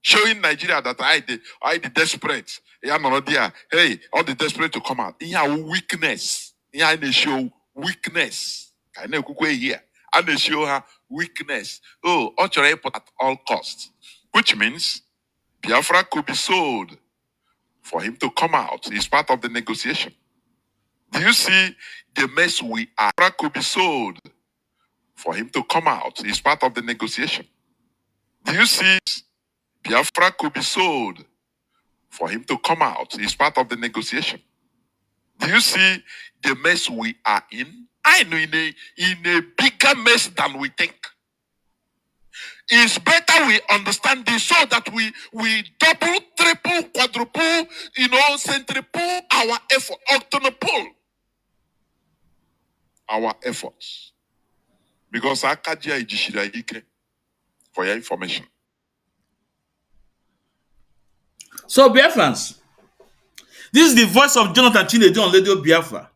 Showing Nigeria that I the desperate. Yeah, no, dear. Hey, all the desperate to come out. Yeah, weakness. Yeah, they show weakness. I know here. And they show her weakness. Oh, at all costs. Which means Biafra could be sold for him to come out. It's part of the negotiation. Do you see the mess we are? Biafra could be sold for him to come out. It's part of the negotiation. Do you see Biafra could be sold for him to come out? It's part of the negotiation. Do you see the mess we are in? I know in a bigger mess than we think. It's better we understand this so that we double, triple, quadruple, centriple our effort, octuple our efforts. Because Akadia Ijishira Ike, for your information. So, Biafrans, this is the voice of Jonathan Chinedu on Radio Biafra.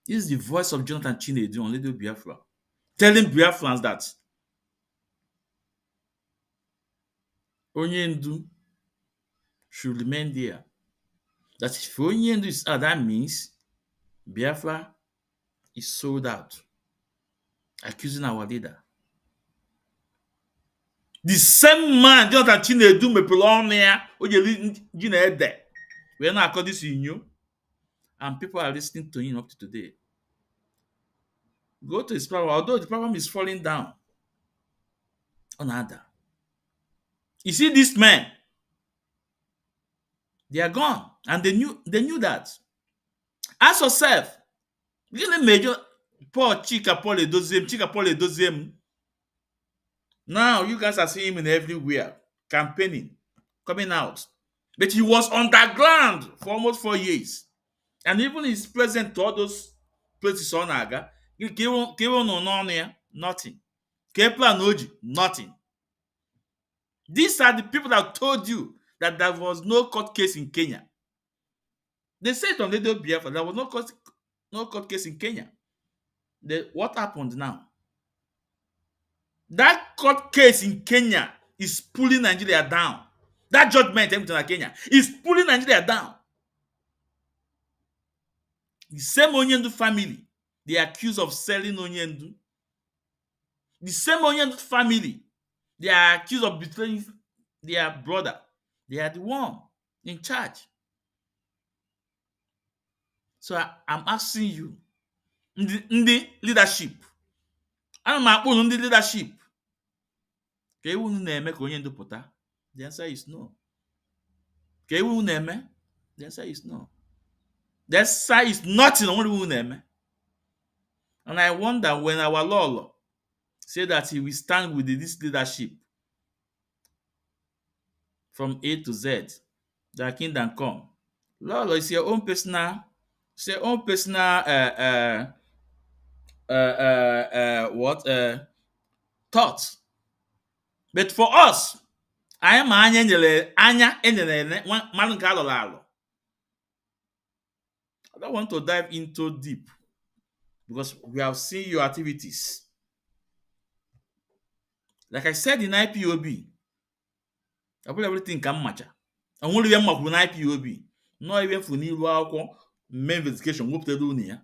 This is the voice of Jonathan Chinedu on Radio Biafra, telling Biafrans that Onyendu should remain there. That if Onyendu is out, that means Biafra is sold out, accusing our leader. The same man, Jonathan Chinedu, Mepolonia, Ojeli, we are not according to you, and people are listening to him up to today. Go to his platform, although the platform is falling down on other. You see, these men, they are gone, and they knew that. Ask yourself, really major Paul Chika Paul Edoziem. Now you guys are seeing him in everywhere, campaigning, coming out. But he was underground for almost 4 years. And even he's present to all those places on Aga. Nothing. Kepler Noji, nothing. These are the people that told you that there was no court case in Kenya. They said on Radio Biafra there was no court case in Kenya. What happened now? That court case in Kenya is pulling Nigeria down. That judgment in Kenya is pulling Nigeria down. The same Onyendu family, they are accused of selling Onyendu. The same Onyendu family, they are accused of betraying their brother. They are the one in charge. So I'm asking you, in the leadership, I'm in the leadership. The answer is no. The answer is no. The answer is nothing on name. And I wonder when our Lolo say that he will stand with this leadership from A to Z, the kingdom come. Lolo is your own personal, thoughts. But for us, I am anya I don't want to dive into deep because we have seen your activities. Like I said in IPOB, I put everything can match. And only one in IPOB, not even for new main investigation. What they do here?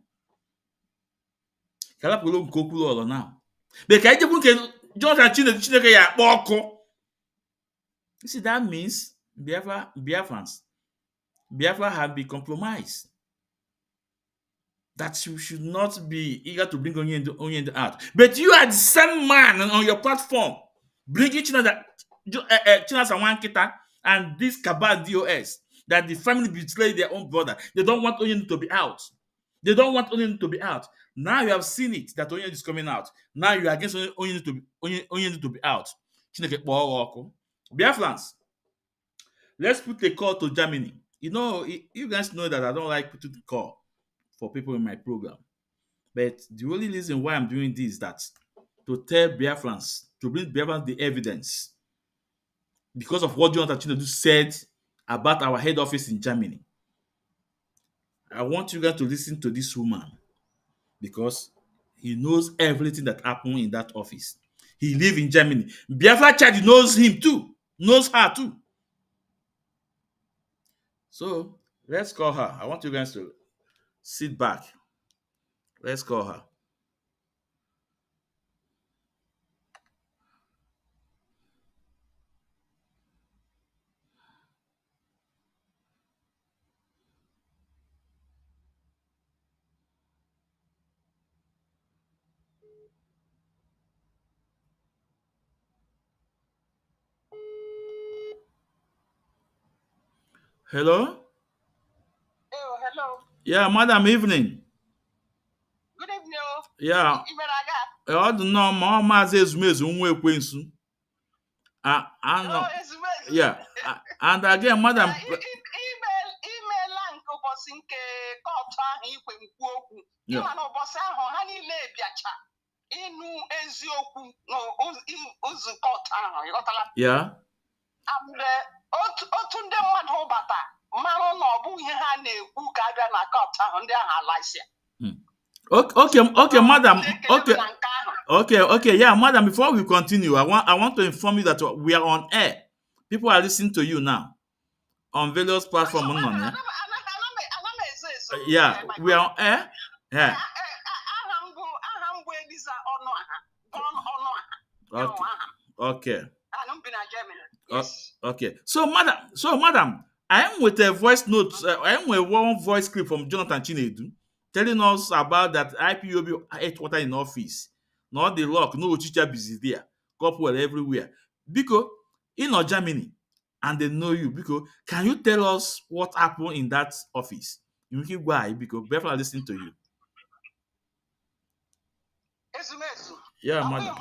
Kalapolo Kokulo now. But I just Chineke ya boko. You see, that means Biafrans have been compromised. That you should not be eager to bring Onyendu out. But you are the same man on your platform bringing Chinaza Wankita and this Kabal DOS that the family betrayed their own brother. They don't want Onyendu to be out. They don't want Onyendu to be out. Now you have seen it that Onyendu is coming out. Now you are against Onyendu to be out. Biafrans, let's put a call to Germany. You know, you guys know that I don't like putting the call for people in my program. But the only reason why I'm doing this is that to tell Biafrans, to bring Biafrans the evidence because of what Jonathan Chinedu said about our head office in Germany. I want you guys to listen to this woman because he knows everything that happened in that office. He lives in Germany. Biafra Chad knows him too, knows her too. So let's call her. I want you guys to sit back. Let's call her. Hello? Oh, hello. Yeah, madam, evening. Good evening. Yeah. I don't know, Mazi Ezumezu nwa ekwensu. Yeah. And again, madam. Email link ụbọchị nke kọtụ ahụ ikwe mkpu okwu. Ịma na ụbọchị ahụ ha niile bịacha ịnụ eziokwu n'ụzọ kọtụ ahụ, ịghọtala? Yeah. And otu ndị mmadụ bata mara na ọ bụ ihe ha na-ekwu ka abịa na kọtụ ahụ ndị ahụ alaisia. Okay, madam. Okay, yeah, madam. Before we continue, I want to inform you that we are on air. People are listening to you now on various platforms. Yeah, we are on air. Yeah. Okay. Okay. So, madam, I am with a voice note. I am with one voice clip from Jonathan Chinedu telling us about that IPOB headquarters in office. Not the lock, no teacher busy there. Couple everywhere. Because in Germany, and they know you. Because can you tell us what happened in that office? You keep why? Because people are listening to you. Yeah, madam.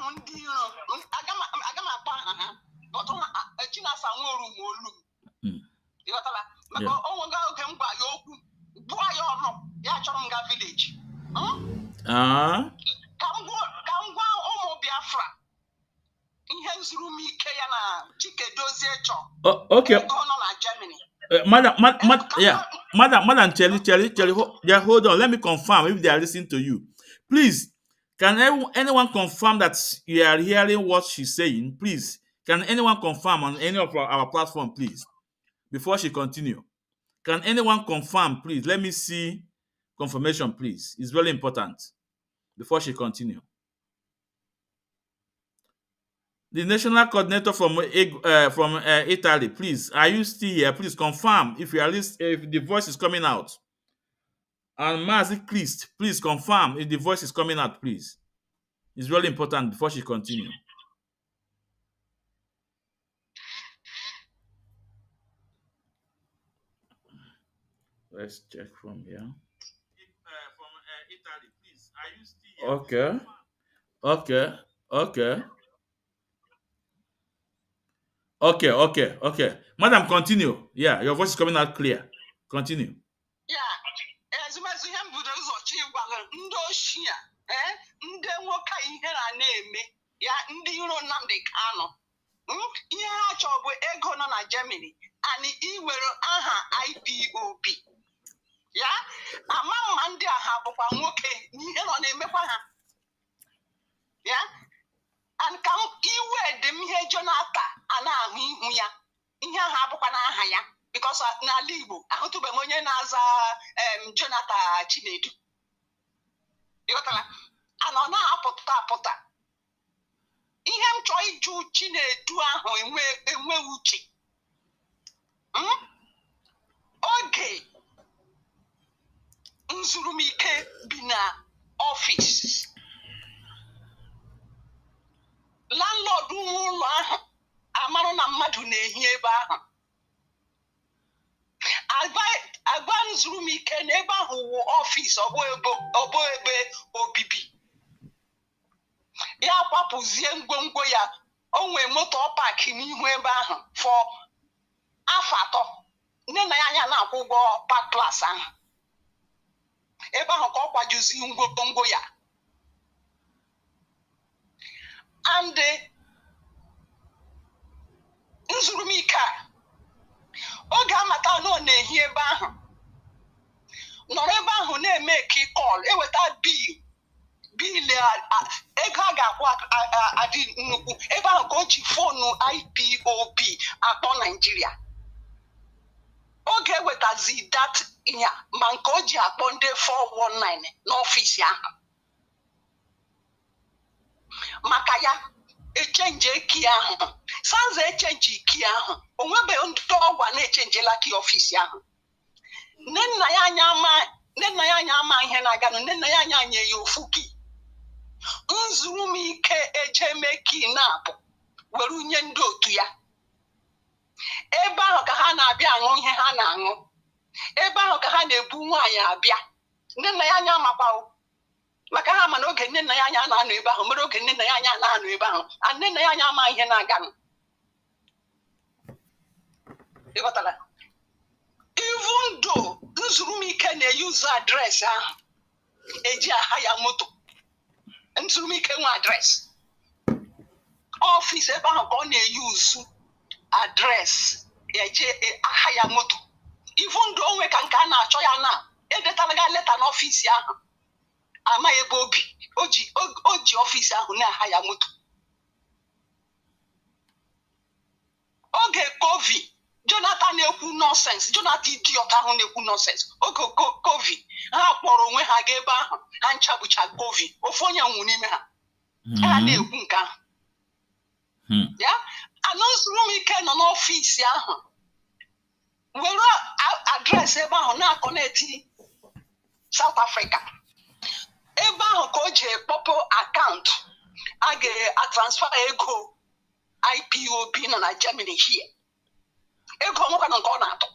Oh, okay. Madam Chelly, hold on. Let me confirm if they are listening to you. Please, can anyone confirm that you are hearing what she's saying? Please, can anyone confirm on any of our platform, please, before she continue? Can anyone confirm, please? Let me see confirmation, please. It's very important before she continue. The national coordinator from Italy, please, are you still here? Please confirm if you are if the voice is coming out. And Mazi, please confirm if the voice is coming out, please. It's really important before she continue. Let's check from here. From Italy, please, are you still here? Okay. Madam, continue. Yeah, your voice is coming out clear. Continue. Ya ndị iro Nnamdi Kanu ihe ha chọrọ bụ ego nọ na Germany and iwere aha IPOB ya ama mma ndị agha bụkwa nwoke n'ihe nọ na-emekwa ha ya and ka iwe dị m ihe Jonathan a na-ahụ ihu ya ihe aha bụkwa na aha ya because n'ala Igbo ahụtụbeghị onye na-aza Jonathan Chinedu ịghọtara anọ na-apụta ihe m chọrọ ịjụ Chinedu ahụ enwe uche oge nzurumike bi na ọfịs landlord ụlọ ahụ amarụ na mmadụ na-ehi ebe ahụ agba nzurumike na ebe ahụ wụ ọfịs ọbụ ebe obibi ya kwapụzie ngwongwo ya o nwee moto paaki n'ihu ebe ahụ fọ afọ 3 nne na ya anya na-akwụ ụgwọ park class ahụ ebe ahụ ka ọ kwajuzi ngwongwo ya and nzurumike a oge amata na ọ na-ehi ebe ahụ nọrọ ebe ahụ na-eme kọl eweta bil ego a ga-akwụ adị nnukwu ebe ahụ ka o ji fonu IPOB akpọ Naijiria oge ewetazi dat ya ma nke o ji akpọ ndị 419 n'ọfịs ahụ maka ya echenji ki ahụ sanza echenji ki ahụ onwebeghị ndị ọgwa na-echenjela ki ọfịs ahụ nne nna ya anya ama ihe na-aganụ nne nna ya anya nye ya ofu ki nzurumike ejeme ki na-abụ were unye ndị otu ya ebe ahụ ka ha na-abịa aṅụ ihe ha na-aṅụ ebe ahụ ka ha na-ebu nwaanyị abịa nne nna ya anya amakwawo maka ha ma na oge nne nna ya anya na-anọ ebe ahụ mere oge nne nna ya anya na-anọ ebe ahụ nne nna ya anya ama ihe na-aganụ ịghọtara even though nzurumike na-eyuzu adreesị ahụ eji aha ya moto nzurumike nwe adreesị ọfịs ebe ahụ ka ọ na-eyuzu adreesị eje aha ya moto even though onwe ka nke a na-achọ ya na edetaraga leta n'ọfịs ahụ amaghị ebe obi o ji ọfịs ahụ na-aha ya moto oge COVID Jonathan na-ekwu nọnsens Jonathan idiot ahụ na-ekwu nọnsens oge COVID ha kpọrọ onwe ha ga ebe ahụ ha nchabucha COVID ofu onye nwụ n'ime ha ha na-ekwu nke ahụ ya anụzurumike nọ n'ọfịs ahụ were adreesị ebe ahụ na-akọneti South Africa ebe ahụ ka o ji ekpọpụ akaụntụ a ga-transfer ego IPOB nọ na Germany here ego nwekwa na nke ọ na-atụ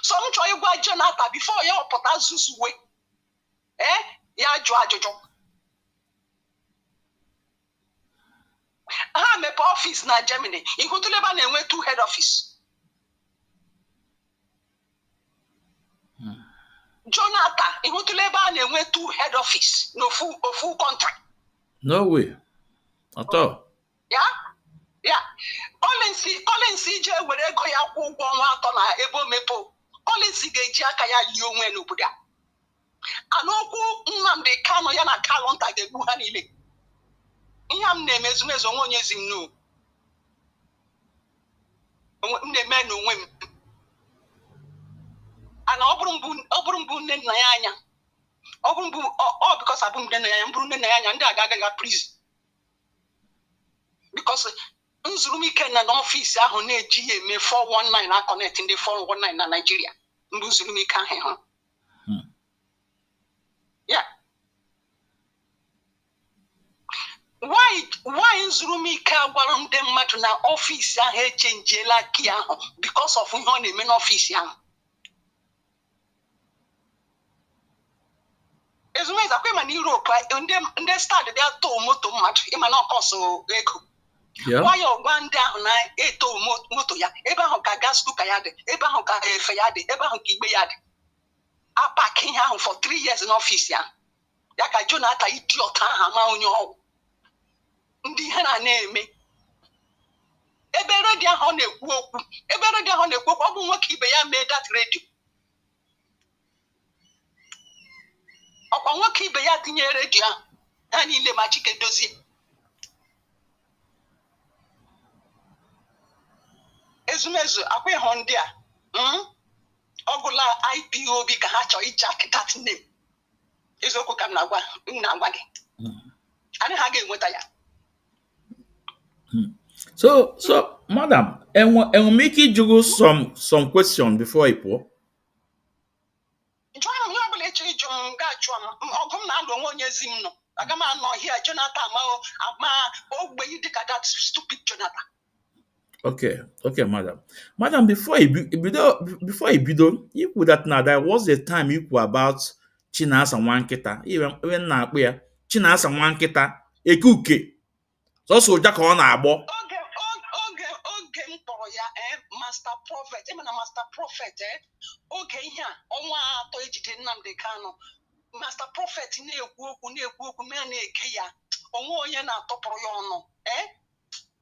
so m chọrọ ịgwa Jonathan before ya ọpụta zuzuwe ya jụọ ajụjụ ha mepe ọfịs na Germany ịhụtụla ebe a na-enwe 2 head office Jonathan ịhụtụla ebe a na-enwe 2 head office n'ofu country no way at all ya Collins ije were ego ya kwụ ụgwọ ọnwa atọ na ebe omepe Collins ga-eji aka ya lie onwe n'obodo a. Anokwu Nnamdi Kanu ya na Kanu nta ga-egbu ha niile. Ihe m na-emezumezu onwe onye zi m no. M na-eme n'onwe m. Ana ọ bụrụ mbụ nne nna ya anya. Ọ bụrụ mbụ ọ because abụ nne nna ya mbụrụ nne nna ya anya ndị aga prison. Because nzurumike na n'ọfịs ahụ na-eji ya eme 419 na connect ndị 419 na Nigeria. Mbụ nzurumike ahụ. Yeah. Why nzurumike gwara ndị mmadụ na ọfịs ahụ echenjiela ki ahụ because of ihe ọ na-eme n'ọfịs ahụ. Ezumeza kwa ma na Europe ndị stad dị atọ moto mmadụ ịma na ọkọsọ ego. Why ọgba ndị ahụ na-eto moto ya ebe ahụ ka gas kuka ya dị ebe ahụ ka efe ya dị ebe ahụ ka igbe ya dị. Apaki ihe ahụ for 3 years n'ọfịs ya. Ya ka Jonathan idiot ahụ ama onye ọgwụ. Ndị ihe na-eme. Ebe redio ahụ na-ekwu okwu ọ bụ nwoke ibe ya mee that radio. Ọkwa nwoke ibe ya tinye redio ahụ ha niile ma Chike dozie. Ezumezu akwa ịhụ ndị a ọgụla IPOB ka ha chọọ ijak that name. Eziokwu ka m na-agwa gị. Anyị ha ga-enweta ya. So, madam, and make it juggle some question before I pour. Jụọ m ihe ọbụla ịchọ ịjụ m ga-ajụ m ọgụ m na-alụ onwe onye ezi m nọ. Aga m anọ here Jonathan ma ogbenye dịka that stupid Jonathan. Okay, madam. Madam, before you bidon, you put that now. There was a time you were about Chinas and Wanketa. Even now, where Chinas and Wanketa, a cookie. So Jack on our bo. Oge m kpọrọ ya Master Prophet. Ị ma na Master Prophet oge ihe a ọnwa atọ ejide Nnamdi Kanu. Master Prophet na-ekwu okwu mee na-ege ya. Onwe onye na-atọpụrụ ya ọnụ.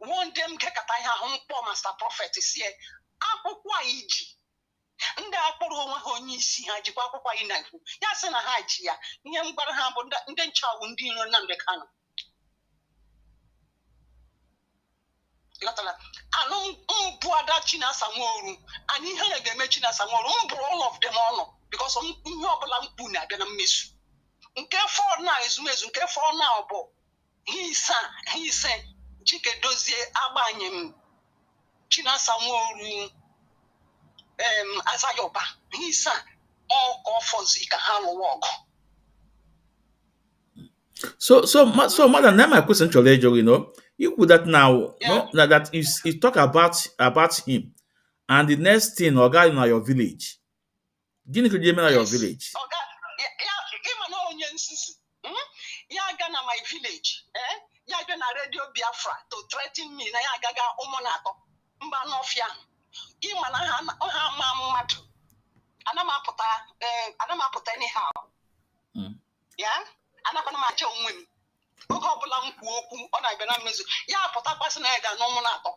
One day m gekata ihe ahụ mkpọ Master Prophet sie akwụkwọ a iji ndị akpọrọ onwe ha onye isi ha jikwa akwụkwọ anyị na-ekwu ya sị na ha ji ya ihe m gwara ha bụ ndị nchawu ndị iro Nnamdi Kanu. Anụ mbụ ada Chinasa Nworu anyị ihe na-ga-eme Chinasa Nworu mbụrụ all of them ọnụ because ihe ọbụla mkpu na-abịa na mmezu nke fọ na ezumezu nke fọ na ọbụ ihe ise Chike dozie agbanye m Chinasa Nworu Azayoba hisa ọkọ fọzi ka ha lụwa ọgụ. So madam, now my question to you know, you put that now, no, that is you talk about him, and the next thing, Oga in your village. Gini could you mean your village? Oga, even onye nsusu. Ya ga na my village, ya ga na Radio Biafra to threaten me na ya gaga ụmụnatọ mba n'ọfịa. Ịma na ha ma mmadụ. Ana m apụta anyhow. Ya? Anakwana m acha onwe m. Oge ọbụla m kwuo okwu ọ na-abịa na mmezu. Ya apụtakwasị na ya ga n'ụmụnatọ.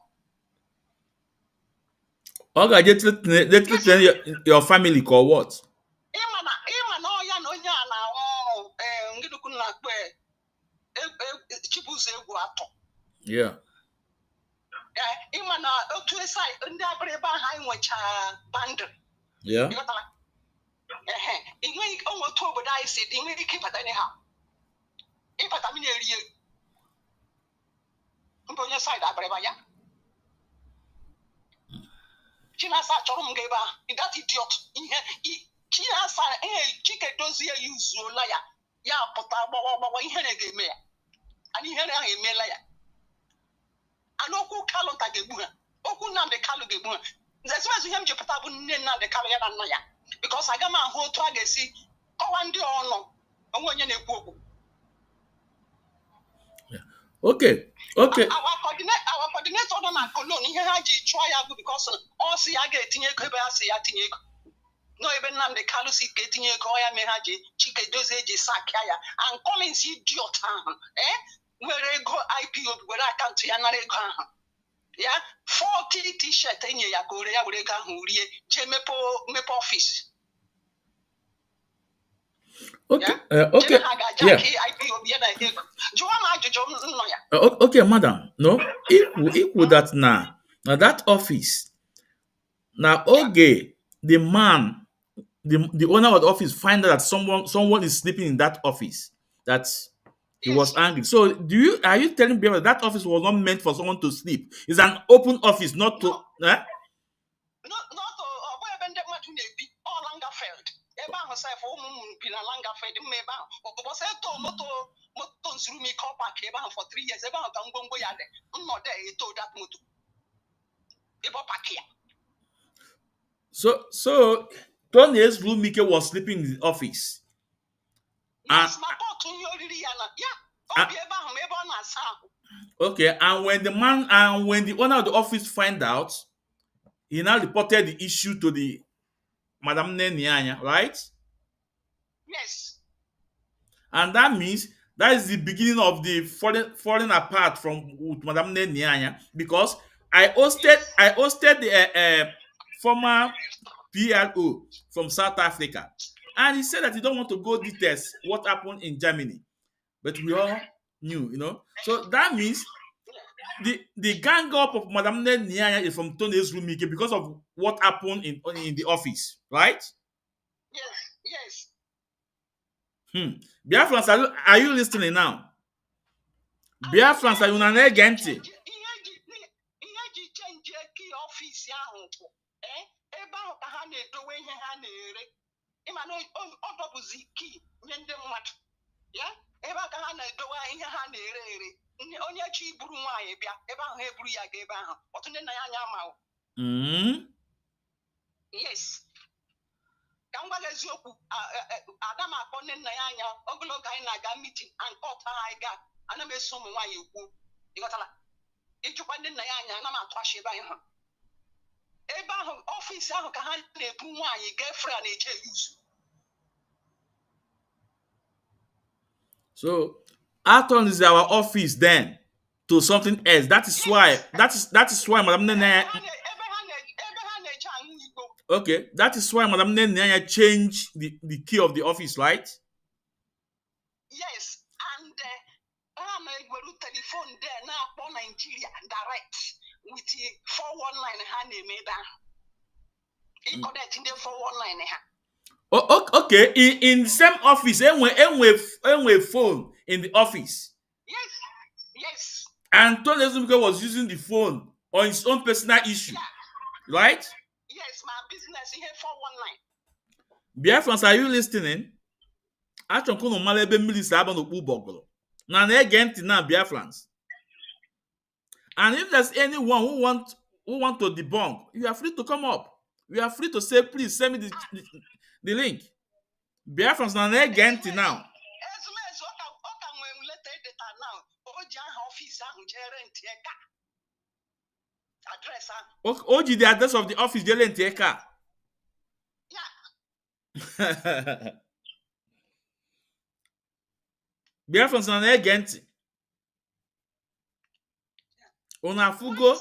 Oga, they treat your family or what? Ịma na ọya na onye a na-arụ ọrụ ngidukwu na-akpọ Chibuzo egwu atọ. Yeah. Ịma na otu esi ndị abịrịba ha enwecha bandịrị. Yeah. Inweghị onwe otu obodo anyị si dị nwere ike ịbata ihe ha. Ịbata m na-eri ego. Mba onye saịdị abịrịba ya. Chinasa chọrọ m ga ebe a. That idiot. Chinasa Chike dozie yuzuola ya. Ya pụta gbawa ihere ga-eme ya. Anyị ihere ahụ emeela ya. Ana okwu Kalu ta ga-egbu ha. Okwu Nnamdi Kanu ga-egbu ha. Nzezimezu ihe m ji pụta bụ nne Nnamdi Kanu ya na nna ya. Because aga m ahụ otu a ga-esi kọwa ndị ọnụ onwe onye na-ekwu okwu. Okay. Our coordinator nọ na Cologne ihe ha ji chụọ ya bụ because ọ sị ya ga-etinye ego ebe ha sị ya tinye ego. No ebe Nnamdi Kanu si ka etinye ego ya mere ha ji Chike dozie ji sakia ya. And Collins idiot ahụ nwere ego IPOB were akaụntụ ya nara ego ahụ. Yeah, 40 t-shirt enye ya ka ore ya were ga hụ rie je mepe office. Okay, Yeah? okay, yeah. Okay, madam. No, equal that now. Now that office. Now, okay, the man, the owner of the office find out that someone is sleeping in that office. That he was angry. So, are you telling me that office was not meant for someone to sleep? It's an open office, not to. Eh? Not ọbụ ebe ndị mmadụ na-ebi ọ Langafeld ebe ahụ sef ụmụ m bi na Langafeld mma ebe ahụ ụbọchị eto moto nzuru m ike ọpak ebe ahụ for 3 years ebe ahụ ka ngwongwo ya dị nnọdụ eto dat moto ebe ọ pak ya. So Tony's roommate was sleeping in the office. Yes, ma pot ihe oriri ya na ya ọ bi ebe ahụ ma ebe ọ na-asa ahụ. Okay, and when the owner of the office find out, he now reported the issue to the Madam Nenianya, right? Yes. And that means that is the beginning of the falling apart from with Madam Nenianya, because I hosted the former PLO from South Africa, and he said that he don't want to go details what happened in Germany, but we all knew. So that means the gang up of Madam Nenianya is from Tony's room because of what happened in the office, right? Yes. Biafrans, are you listening now? Biafrans, are you not against? Ihe ji chenji eki ọfịs ahụ bụ ebe ahụ ka ha na-edowe ihe ha na-ere ịma na ọ dọbụzi kii nye ndị mmadụ ya ebe ahụ ka ha na-edowe ihe ha na-ere ere onye chi iburu nwaanyị bịa ebe ahụ ha eburu ya ga ebe ahụ ọtụ ndị nna ya anya ma yes ka m gwa gị eziokwu ada m akpọ nne nna ya anya ogologo anyị na-aga mitin ankọt ha anyị ga ana m eso ụmụ nwaanyị ekwu ịghọtala ịjụkwa ndị nna ya anya ana m atụ achị ebe anyị hụ ebe ahụ ọfịs ahụ ka ha na-ebu nwaanyị gefre a na-eje yuzu. So Aton is our office then to something else. That is why Madam Nene. Okay, that is why Madam Nene changed the key of the office, right? Yes, and I'm a telephone there now for Nigeria direct with the 419 hand made that. He connect in the 419 hand. Oh, okay. In the same office, and phone in the office. Yes. And Tony Ezumike was using the phone on his own personal issue, right? Yes, my business here 419. Biafrans, are you listening? Achọrọ m mara ebe mmiri si aba n'okpu bọgụrụ na na-ege ntị na Biafrans. And if there's anyone who want to debunk, you are free to come up. You are free to say, please send me the link. Biafrans na na-ege ntị now. Oji the address of the office jele ntị eka. Biafrans na na-ege ntị. Unu afụgo?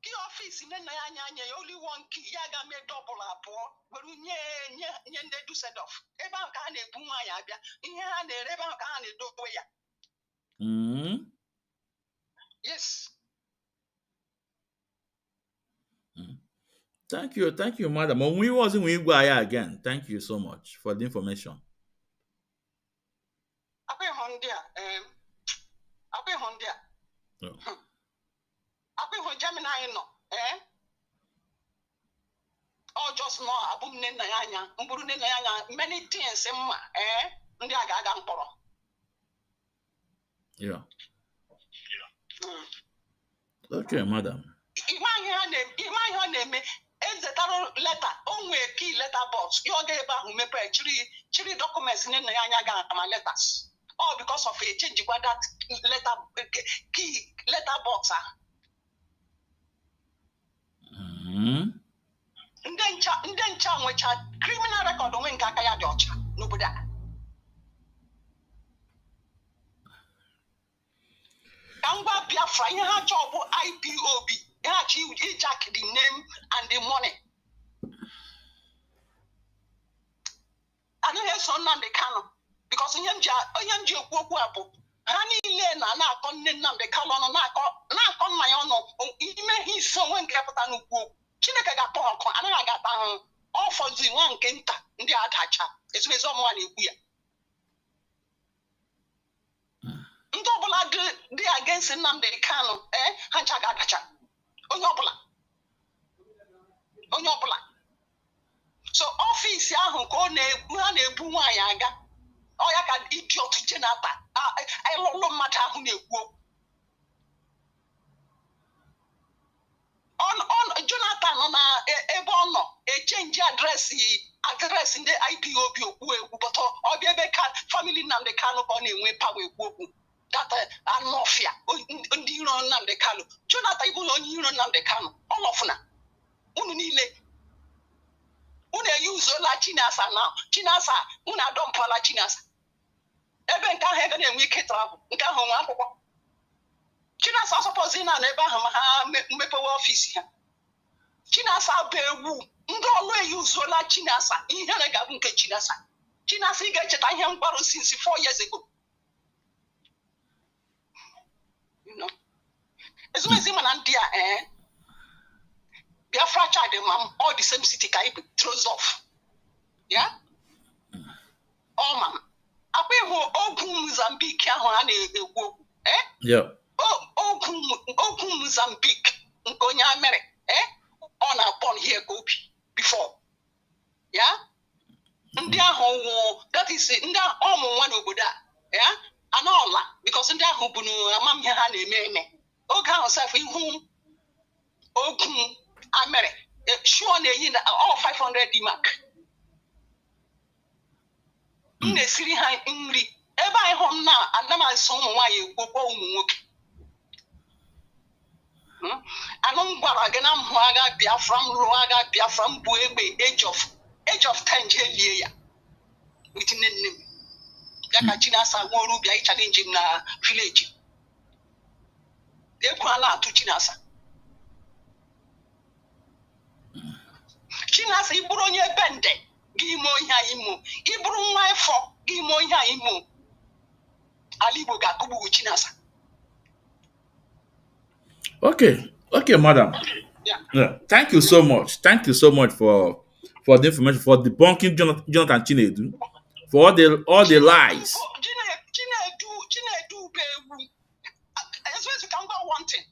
Key office nne na ya anya only one key ya ga me double abụọ were nye ndị Dusseldorf ebe ahụ ka ha na-ebu nwaanyị abịa ihe ha na-ere ebe ahụ ka ha na-edowe ya. Yes. Thank you, madam. We wasn't we go again. Thank you so much for the information. Gemini no, or just no, abum nena yanya, umburu nena yanya, many things, ndi aga mporo. Yeah. Okay, madam. Imagine name ezetaro letter, onwe key letter box, you get eba who mepe chiri documents nena yanya ga my letters. All because of a change that letter key letter box. ndị ncha nwecha criminal record onwe nke aka ya dị ọcha n'obodo a. Ka ngwa Biafra ihe ha chọọ bụ IPOB, ha chi hijack the name and the money. Anaghị eso Nnamdi Kanu because onye m ji ekwu okwu a bụ ha niile na-akọ nne Nnamdi Kanu ọnụ na-akọ nna ya ọnụ ime ihe isi onwe nke pụta n'ukwu okwu. Chineke ga-akpọ ọkụ anaghị agata ahụ ọfọdụ nwa nke nta ndị adacha ezumezu ọmụwa na-ekwu ya. Ndị ọbụla dị against Nnamdi Kanu ha ncha ga-adacha onye ọbụla. So ọfịs ahụ ka ha na-ebu nwaanyị aga ọ ya ka idiot Jonathan ịlụlụ mmadụ ahụ na-ekwu okwu. Jonathan nọ na ebe ọ nọ echenji adresị ndị IPOB okwu bụtọ ọbịa ebe ka famili Nnamdi Kanu ka ọ na-enwe pawa ekwu okwu data anọfịa ndị iro Nnamdi Kanu. Jonathan ịbụla onye iro Nnamdi Kanu ọlọfụna unu niile unu eyuzuola Chinasa na Chinasa unu adọmpụla Chinasa ebe nke ahụ ebe na-enwe ike trabụ nke ahụ nwe akwụkwọ. Chinasa asọpọzi na ebe ahụ ma ha mmepewe ọfịs ha. Chinasa bụ ewu ndị ọlụ eyuzuola Chinasa ihe na-egabụ nke Chinasa. Chinasa ị ga-echeta ihe mgbarụ since 4 years ago. Ezumezi mana ndị a Biafra child all the same city ka ibe throws off. Yeah? All man. Akwa ihu ogun Mozambique ahụ ha na-ekwu okwu. Yeah. Ogun Mozambique nke onye Amere ọ na-born here ka obi before. Yeah? Ndị ahụ wụ that is ndị ọmụ nwa n'obodo a. Yeah? Anọla because ndị ahụ bụ n'amamihe ha na-eme. Oge ahụ sef ihu ogun Amere sure na-eyi na all 500 D-mark. M na-esiri ha nri ebe anyị hụ na anamasị ụmụ nwaanyị ekwokwa ụmụ nwoke. Anụ m gwara gị na m hụ agha Biafra m rụọ agha Biafra m bụ egbe age of 10 jee lie ya with nne m ya ka Chinasa nwa ọrụ bịa challenge m na village. Ekwu ala atụ Chinasa. Chinasa ịbụrụ onye bende gị ime ihe anyị mụ ịbụrụ nwa efọ gị ime ihe anyị mụ ala Igbo ga-akụgbu Chinasa. Okay, madam. Yeah. Thank you so much for the information, for debunking Jonathan Chinedu, for all the lies. Chinedu bewu. As you can go one thing,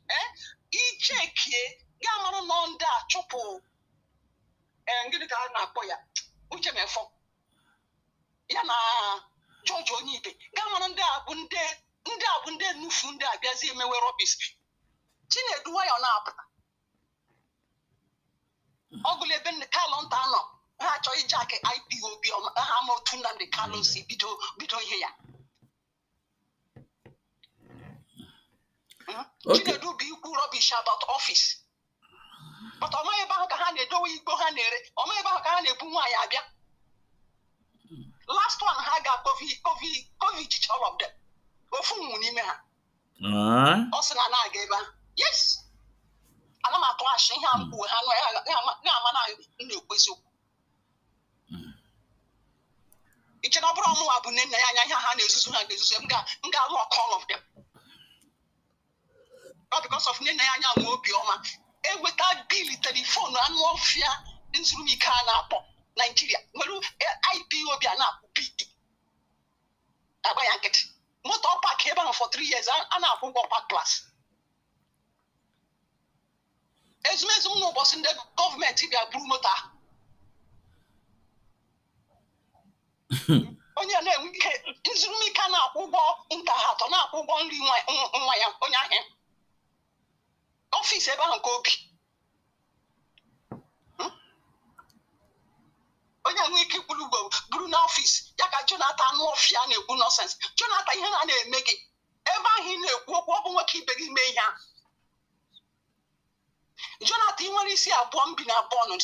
Ichekie gamara no nda chopo. Ngini ka na akpọ ya uche mefọ ya na George Onyibe gamara ndị a bụ ndị nufu ndị abịazi emewe rọbis. Chinedu nwayọ na-apụta ọgụlụ ebe ndị Kalụ nta nọ ha achọ ijak IPOB ha ma otu Nnamdi Kanu si bido ihe ya. Chinedu bụ ikwu rọbish about office. But ọma ebe ahụ ka ha na-edowe igbo ha na-ere ọma ebe ahụ ka ha na-ebu nwaanyị abịa. Last one ha ga COVID jicha all of them. Ofu nwụ n'ime ha. Ọ sị na na-aga ebe ahụ. Yes. Ana m atụ ashị ihe a mkpu ha ga-ama na na-ekwu eziokwu. Iche na ọ bụrụ ọmụwa bụ nne nna ya anya ihe ha na-ezuzu m ga-alụ ọkụ all of them. Not because of nne nna ya anya nwe obiọma. Eweta bili telefonu anụ ọfịa nzurumike a na-akpọ Nigeria nwere IPOB a na-akpụ bili agba ya nkịtị. Moto park ebe ahụ for 3 years a na-akwụ ụgwọ park class. Ezumezu m n'ụbọchị ndị gọọmenti bịa buru moto ahụ. Onye na-enwe ike nzurumike a na-akwụ ụgwọ nta ha atọ na-akwụ ụgwọ nri nwa ya onye ahịa. Ọfịs ebe ahụ ka obi. Onye enwe ike buru n'ọfịs ya ka Jonathan n'ọfịa na-ekwu nọsens. Jonathan ihe na-eme gị ebe ahụ ị na-ekwu okwu ọ bụ nwoke ibe gị mee ihe ahụ. Jonathan nwere isi abụọ mbi na abụọ nụ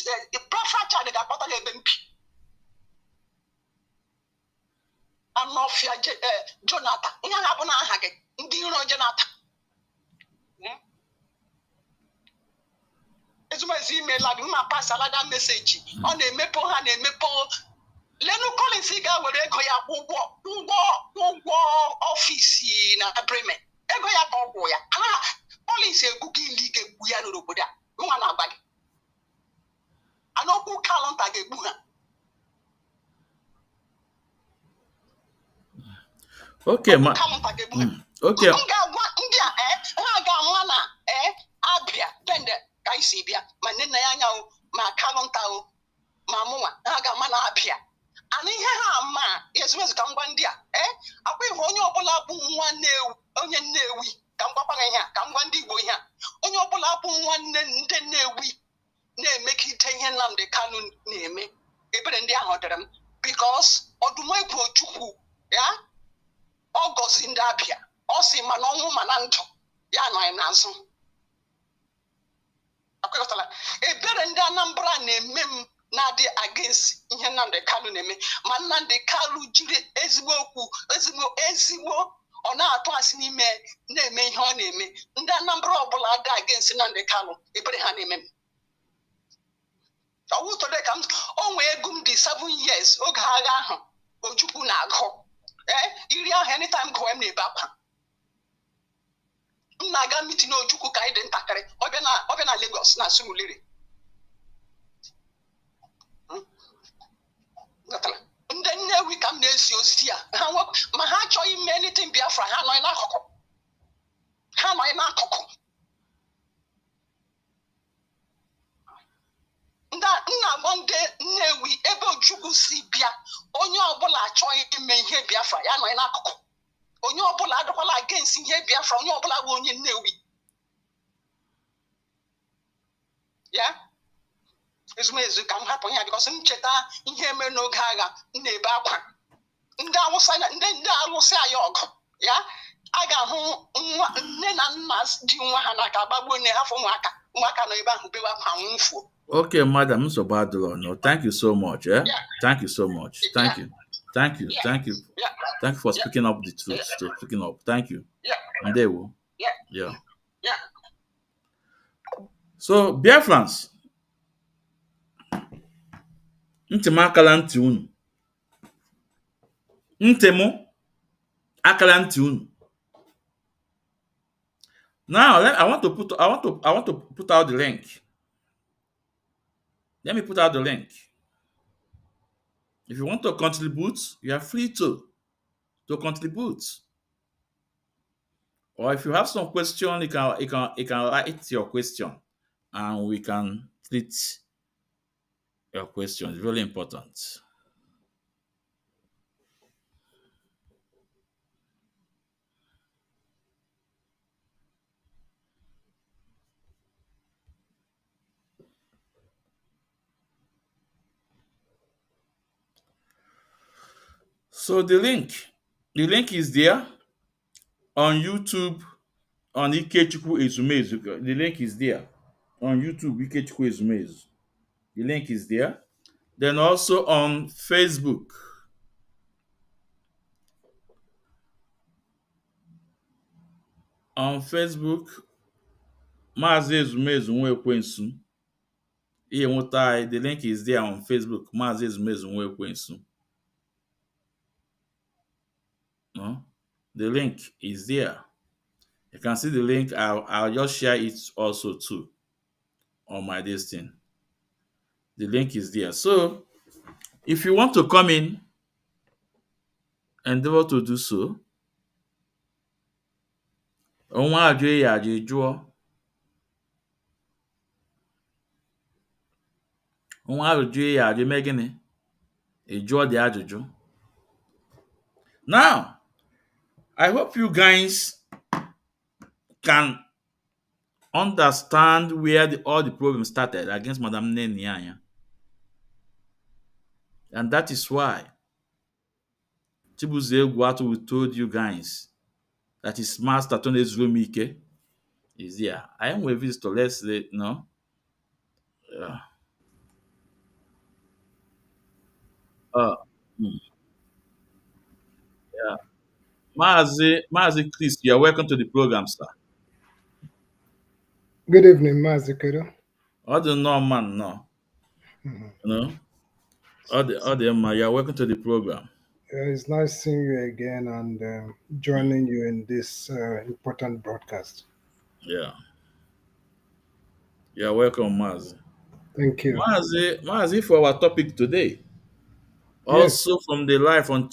prafrachad ga-akpọta gị ebe mpi anọfịa Jonathan ihe ha bụ na aha gị ndị iro Jonathan ezumezi imela gị mma pasala da meseji ọ na-emepe ha na-emepe Lenu Collins ga-were ego ya ụgwọ ọfisi na Bremen ego ya ka ọ gwụ ya Collins egwu gị ili ga-egbu ya n'obodo a nwa na-agba gị anokwu kalọnta ga-egbu ha Okay, ma. Okay. M ga-agwa ndị a ha ga-ama na abịa bende ka isi bịa ma nne na ya anya ma kalọnta ma mụnwa ha ga-ama na abịa ana ihe ha ma ezumezu ka ngwa ndị a akwa ihe onye ọbụla bụ nwa onye Nnewi ka m gwakwa ihe a ka m gwa ndị Igbo ihe a onye ọbụla bụ nwanne ndị Nnewi na-emekite ihe Nnamdi Kanu na-eme ebere ndị ahụ dịrị m bikos ọdụmegwu Ojukwu ya ọ gọzi ndị Abịa ọ sị ma n'ọnwụ ma na ndụ ya nọ ya n'azụ akwụkwọtala ebere ndị Anambra na-eme m na-adị against ihe Nnamdi Kanu na-eme ma Nnamdi Kanu jiri ezigbo okwu ezigbo ọ na-atụ asị n'ime na-eme ihe ọ na-eme ndị Anambra ọbụla dị against Nnamdi Kanu ebere ha na-eme m ọwụtode ka m o nwee ego m dị 7 years oge agha ahụ Ojukwu na-agụ iri ahụ anytime gụọ m na-ebe akwa m na-aga mitin Ojukwu ka anyị dị ntakịrị ọbịa na Lagos na Surulere ndị Nnewi ka m na-esi ozi a ma ha achọghị ime anything Biafra ha nọ n'akụkụ nna-agwa ndị Nnewi ebe Ojukwu si bịa onye ọbụla achọghị ime ihe Biafra ya nọ n'akụkụ onye ọbụla adịkwala against ihe Biafra onye ọbụla bụ onye Nnewi ya ezumezu ka m hapụ ya bikọs m cheta ihe mere n'oge agha m na-ebe akwa ndị alụsị anyị ọgụ ya a ga-ahụ nne na nna ji nwa ha n'aka agbagbuo nne ha fụ ụmụaka nọ ebe ahụ bewe akwa nwụfuo. Okay, madam, so bad. No, thank you so much. Yeah? Thank you so much. Thank you. Thank you. Thank you. Thank you for speaking up the truth. Speaking up. Thank you. And they will. Yeah. So, Biafrans, ntị akala ntị unu. Ntị akala ntị unu. Now, I want to put out the link. Let me put out the link. If you want to contribute, you are free to contribute. Or if you have some question, you can write your question, and we can treat your question. It's really important. So the link is there on YouTube on Ikechukwu Ezumezu. The link is there on YouTube Ikechukwu Ezumezu. The link is there. Then also on Facebook. On Facebook, Mazi Ezumezu Nwekwensu. The link is there on Facebook. Mazi Ezumezu Nwekwensu. No, the link is there. You can see the link. I'll just share it also too on my thing. The link is there. So if you want to come in, endeavor to do so. Onwa ajụ ya ajụ jụọ. Onwa ajụ ya ajụ mee gịnị? Jụọ the ajụjụ. Now, I hope you guys can understand where all the problems started against Madam Nenianya. And that is why Chibuze Gwatu we told you guys that his master Tony Zulumike is there. I am a visitor. Let's no. Yeah. Uh, mm, yeah. Mazi Chris, you are welcome to the program, sir. Good evening, Mazi Kedo. All the man, no. Mhm. You know? All the man, you are welcome to the program. It's nice seeing you again and joining you in this important broadcast. Yeah. You are welcome, Mazi. Thank you. Mazi, for our topic today. Yes. Also from the life from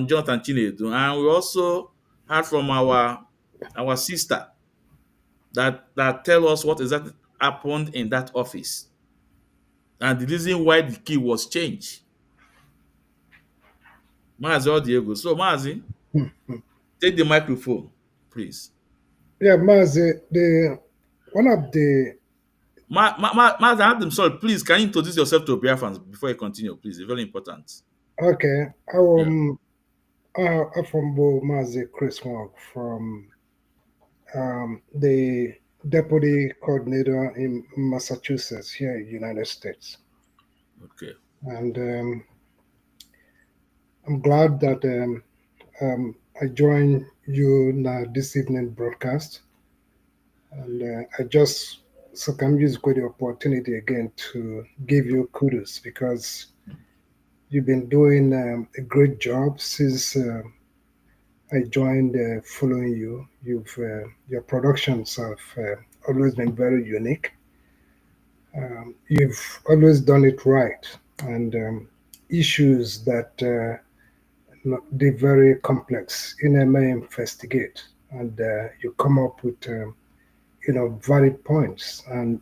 Jonathan Chinedu, and we also heard from our sister that tell us what exactly happened in that office and the reason why the key was changed. Mazi Odiego. So Mazi, Hmm, hmm. take the microphone, please. Yeah, Mazi, the one of the Mazi, Adam, sorry, please, can you introduce yourself to Biafrans before you continue, please? It's very important. okay, Yeah. I'm from Mazi Chris Wong from the deputy coordinator in Massachusetts here in the United States, Okay. and I'm glad that I joined you now this evening broadcast. And I just so can use the opportunity again to give you kudos because you've been doing a great job since I joined following you. Your productions have always been very unique. You've always done it right, and issues that they're very complex. may investigate, and you come up with valid points. And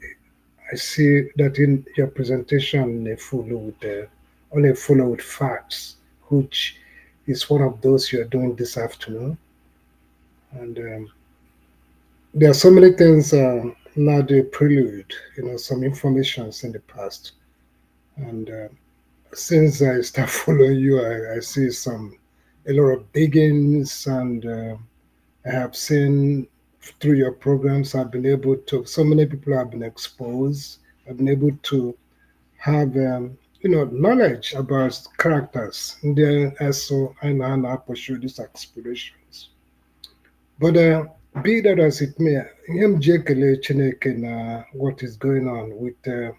I see that in your presentation, only follow with facts, which is one of those you're doing this afternoon. And there are so many things now the prelude, some informations in the past. And since I start following you, I see a lot of diggings, and I have seen through your programs, I've been able to, so many people have been exposed. I've been able to have knowledge about characters. And then also I know how to pursue these aspirations. But be that as it may, MJ Chineke na what is going on with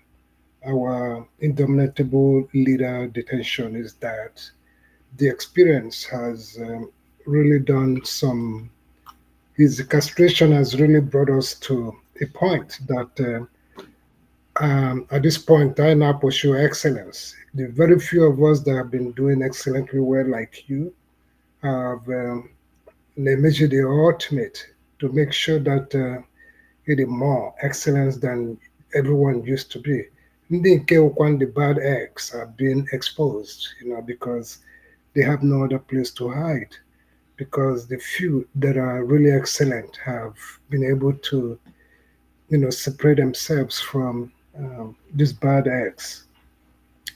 our indomitable leader detention is that the experience has really done some. His castration has really brought us to a point that at this point, I now pursue excellence. The very few of us that have been doing excellently well, like you, have measured the ultimate to make sure that it is more excellence than everyone used to be. Ndị nke wụkwa the bad eggs are being exposed, because they have no other place to hide. Because the few that are really excellent have been able to, separate themselves from these bad eggs,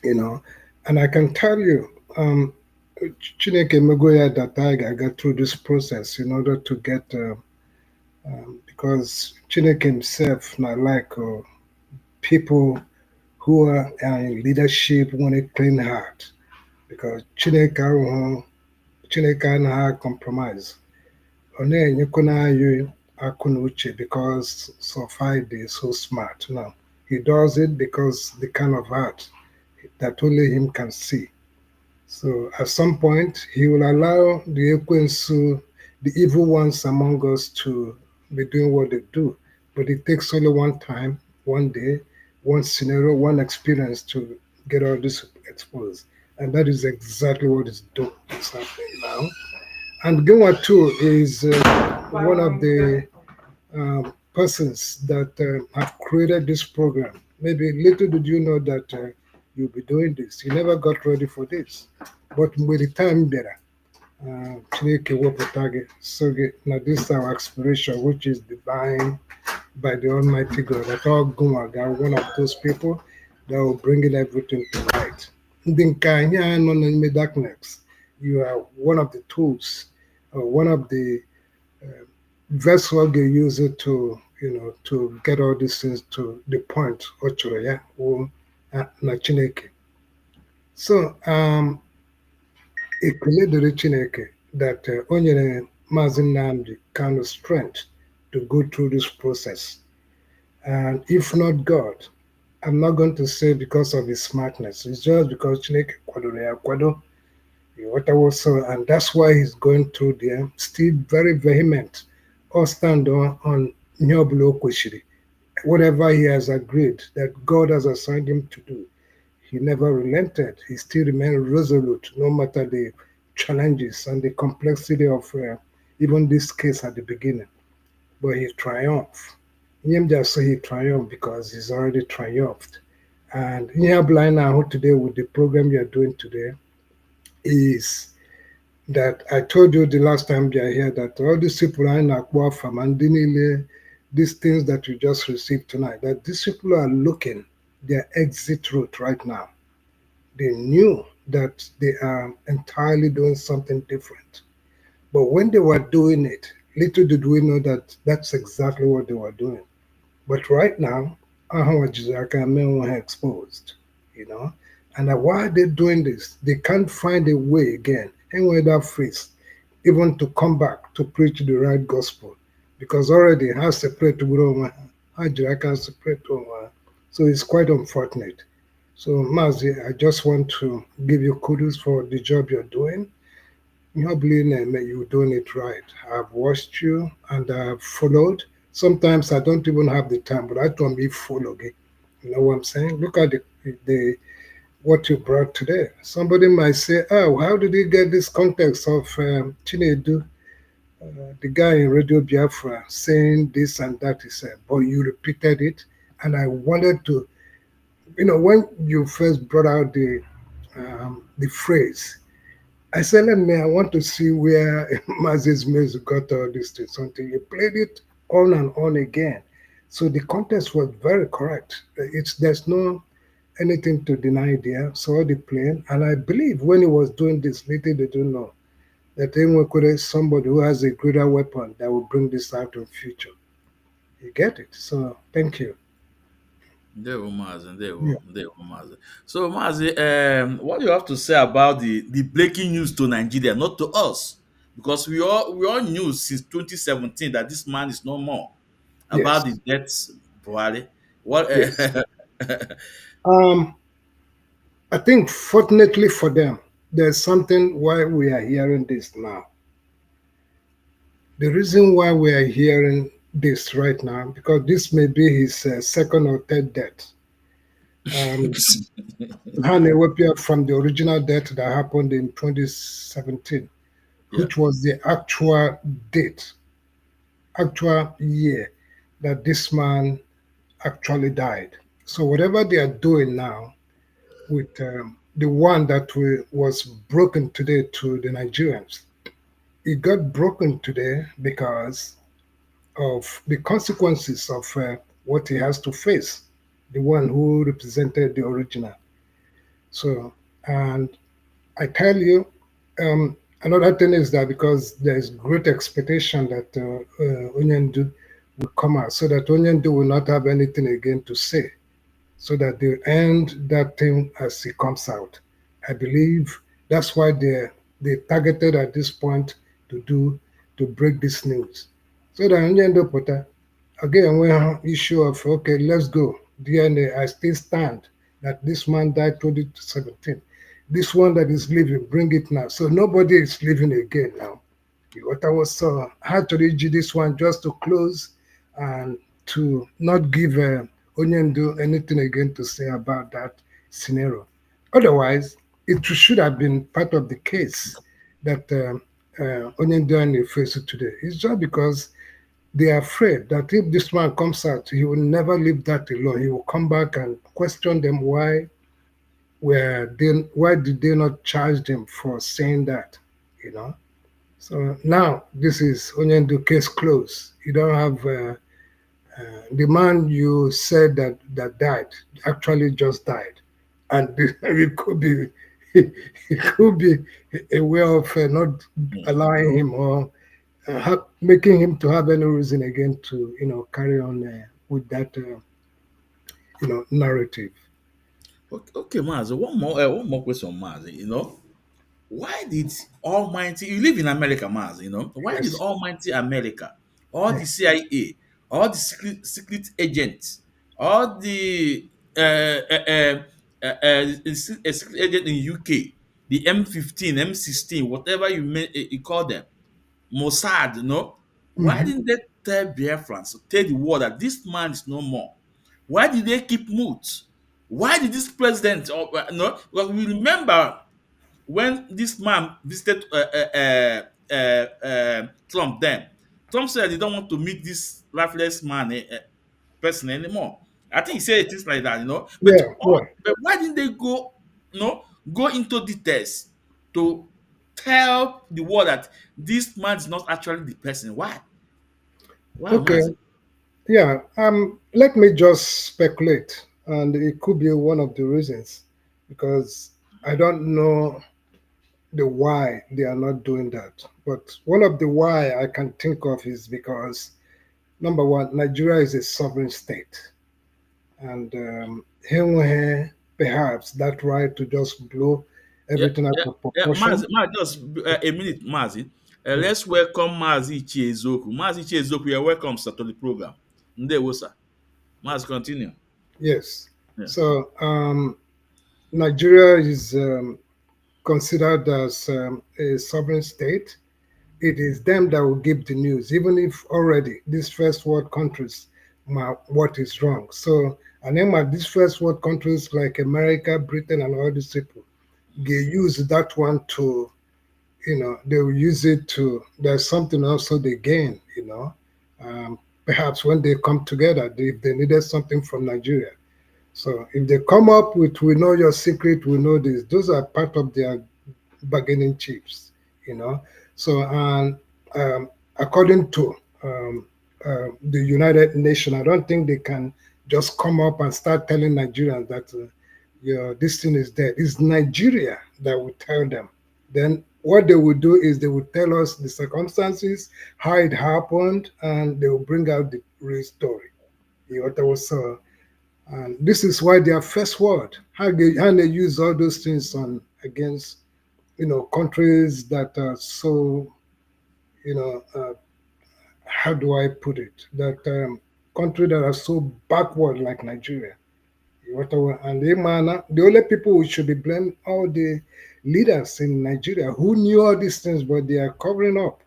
And I can tell you, Chineke Megoya that I got through this process in order to get, because Chineke himself, not like people who are in leadership want a clean heart, because Chineke anaghị compromise. Ọ na-enyekwana anyị akụ na uche because so far they is so smart. No, he does it because the kind of heart that only him can see. So at some point, he will allow the Ekwensu, the evil ones among us, to be doing what they do. But it takes only one time, one day, one scenario, one experience to get all this exposed. And that is exactly what is doing. It's happening now. And Genwa too is one of the persons that have created this program. Maybe little did you know that you'll be doing this. You never got ready for this. But with the time better, Chineke wepụta gị, so now this is our aspiration, which is divine by the Almighty God. That all Gumaga, one of those people that will bring in everything to light. Ndị nke anyị anọ n'ime darkness, you are one of the tools, one of the vessel they use it to to get all these things to the point ọ chọrọ ya wụ na Chineke. So ekele dịrị Chineke that o nyere Mazi Nnamdi Kanu strength to go through this process. And if not God, I'm not going to say because of his smartness. It's just because Chineke kwadoro ya akwado, whatever. So, and that's why he's going through there, still very vehement, or stand on Nyobulo Kweshiri. Whatever he has agreed that God has assigned him to do, he never relented. He still remained resolute, no matter the challenges and the complexity of even this case at the beginning. But he triumphed. Him just say he triumphed because he's already triumphed. And here, blind now today with the program you're doing today is that I told you the last time you are here that all these people are in Akwa from Andinile, these things that you just received tonight, that these people are looking their exit route right now. They knew that they are entirely doing something different. But when they were doing it, little did we know that that's exactly what they were doing. But right now, are exposed, And why are they doing this? They can't find a way again, anyway that phrase, even to come back to preach the right gospel. Because already has separate to can separate. So it's quite unfortunate. So Mazi, I just want to give you kudos for the job you're doing. You're doing it right. I've watched you and I've followed. Sometimes I don't even have the time, but I don't be follow. Okay? You know what I'm saying? Look at the what you brought today. Somebody might say, "Oh, how did you get this context of Chinedu, the guy in Radio Biafra, saying this and that?" He said, "But you repeated it, and I wanted to, when you first brought out the phrase." I said, I want to see where Mazi's music got all these things until you played it on and on again. So the context was very correct. There's no anything to deny there. So the playing, and I believe when he was doing this, little they don't know that there somebody who has a greater weapon that will bring this out in future. You get it? So thank you. There were Mazi, Yeah. Mazi. So Mazi, what do you have to say about the breaking news to Nigeria, not to us? Because we all knew since 2017 that this man is no more. About the Yes. death, Buhari. What? Yes. I think fortunately for them, there's something why we are hearing this now. The reason why we are hearing this right now, because this may be his second or third death. From the original death that happened in 2017, Yeah. which was the actual date, actual year that this man actually died. So whatever they are doing now with the one that was broken today to the Nigerians, it got broken today because of the consequences of what he has to face, the one who represented the original. So, and I tell you, another thing is that because there is great expectation that Onyendu will come out, so that Onyendu will not have anything again to say, so that they end that thing as he comes out. I believe that's why they targeted at this point to break this news, so that Onyendu Pota again when issue of okay, let's go DNA. I still stand that this man died 2017. This one that is living, bring it now. So nobody is living again now. What I was had to read this one just to close and to not give Onyendu anything again to say about that scenario. Otherwise, it should have been part of the case that Onyendu and face today. It's just because they are afraid that if this man comes out, he will never leave that alone. He will come back and question them why did they not charge them for saying that, So now this is Onyendu case closed. You don't have the man you said that died actually just died, and it could be it could be a way of not allowing him or making him to have any reason again to carry on with that narrative. Okay, Mazi, one more question, Mazi. Why did Almighty, you live in America, Mars, why did Yes. Almighty America, all the Yeah. CIA, all the secret agents, all the secret agent in UK, the M15, M16, whatever you call them, Mossad, why Hmm. didn't they tell Biafrans, tell the world that this man is no more? Why did they keep mute? Why did this president, no, because we remember when this man visited Trump, then Trump said he don't want to meet this lifeless man person anymore. I think he said things like that, But Yeah. Yeah. why didn't they go into details to tell the world that this man is not actually the person? Why? Why, Okay. Mazi? Yeah. Let me just speculate, and it could be one of the reasons, because I don't know the why they are not doing that. But one of the why I can think of is because number one, Nigeria is a sovereign state, and perhaps that right to just blow Yeah, everything out yeah, of yeah. proportion. Mazi, just a minute, Mazi. Yeah. Let's welcome Mazi Chiezoku. Mazi Chiezoku, you're welcome, sir, to the program. Ndewo, sir. Mazi, continue. Yes. Yeah. So Nigeria is considered as a sovereign state. It is them that will give the news, even if already these first world countries what is wrong. So, and then these first world countries like America, Britain, and all these people, they use that one to, they will use it to, there's something also they gain, perhaps when they come together, if they needed something from Nigeria. So if they come up with, we know your secret, we know this, those are part of their bargaining chips, you know. So, and according to the United Nations, I don't think they can just come up and start telling Nigerians that this thing is dead. It's Nigeria that will tell them. Then what they will do is they will tell us the circumstances, how it happened, and they will bring out the real story. What I was and this is why their first word, how they use all those things on against countries that are so, you know, uh, how do I put it? That country that are so backward like Nigeria. Whatever. And the only people who should be blamed are the leaders in Nigeria who knew all these things, but they are covering up.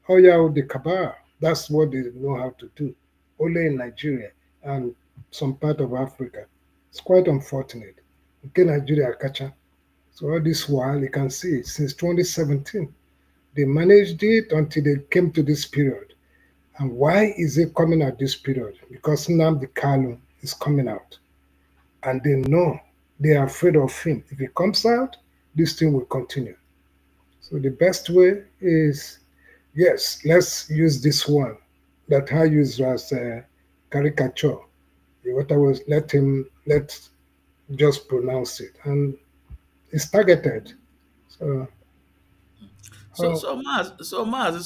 Oh yeah, the cabal. That's what they know how to do. Only in Nigeria and some part of Africa. It's quite unfortunate. Okay, Nigeria, Kacha. So all this while, you can see since 2017, they managed it until they came to this period. And why is it coming at this period? Because Nnamdi Kanu is coming out. And they know they are afraid of him. If he comes out, this thing will continue. So the best way is, yes, let's use this one that I use as a caricature. What I was, let's just pronounce it. And it's targeted. So, So, uh, so Maz,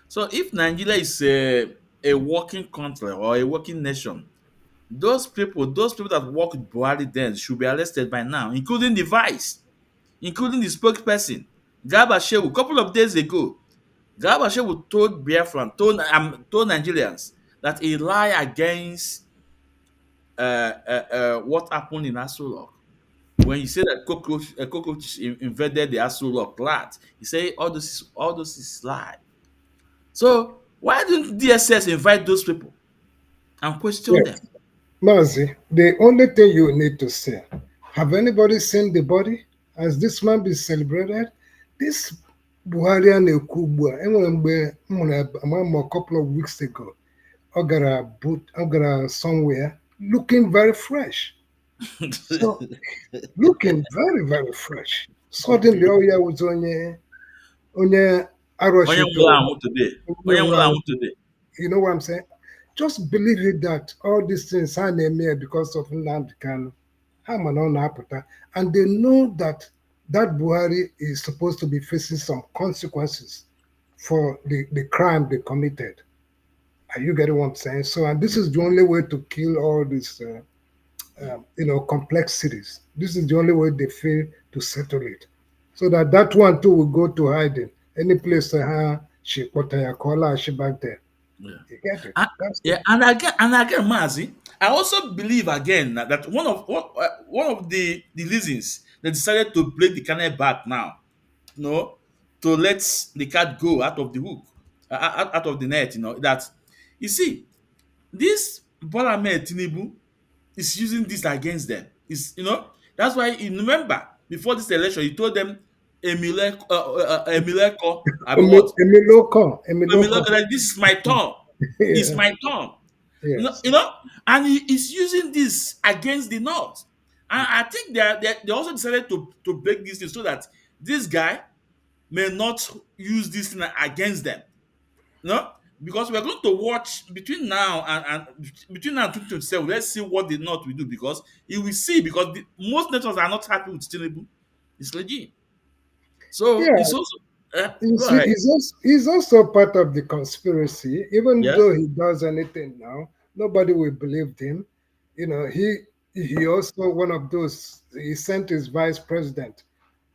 so if Nigeria is a working country or a working nation, those people that work with Buhari then should be arrested by now, including the vice, including the spokesperson, Garba Shehu. A couple of days ago, Garba Shehu told told Nigerians that he lie against what happened in Aso Rock. When you say that cockroaches invaded the Aso Rock plant, he say all those is lie. So why didn't DSS invite those people and question yes. them? Mazi, the only thing you need to say, have anybody seen the body? Has this man been celebrated? This Buhari na-ekwu ugbu a, enwere mgbe m hụrụ ama a couple of weeks ago, ọ gara somewhere looking very fresh. So, looking very, very fresh. Suddenly, oh yeah, was onye Onye nwụrụ Aroshito, anwụ today. Onye nwụrụ anwụ today. you know what I'm saying? Just believe it that all these things are named because of Nnamdi Kanu. And they know that Buhari is supposed to be facing some consequences for the crime they committed. Are you getting what I'm saying? So, and this is the only way to kill all these, complexities. This is the only way they feel to settle it, so that that one too will go to hiding. Any place she put her collar, she back there. Yeah. You get it? And, That's it. yeah, and again, Mazi, I also believe again that one of the reasons they decided to break the canal back now, to let the cat go out of the hook, out of the net, that you see, this Bola Ahmed Tinubu is using this against them. Is that's why you remember before this election, he told them Emileko, I mean what? Emiloko. Like, this is my turn. It's Yeah, my turn. You know, yes. you know, and he is using this against the North. And I think they also decided to break this thing so that this guy may not use this thing against them. Because we're going to watch between now and between now and 2027. Let's see what the North will do, because you will see, because most nations are not happy with Tinubu. It's regime. So Yeah, it's also you go see, ahead. he's also part of the conspiracy. Even Yes. though he does anything now, nobody will believe him. You know, he also one of those. He sent his vice president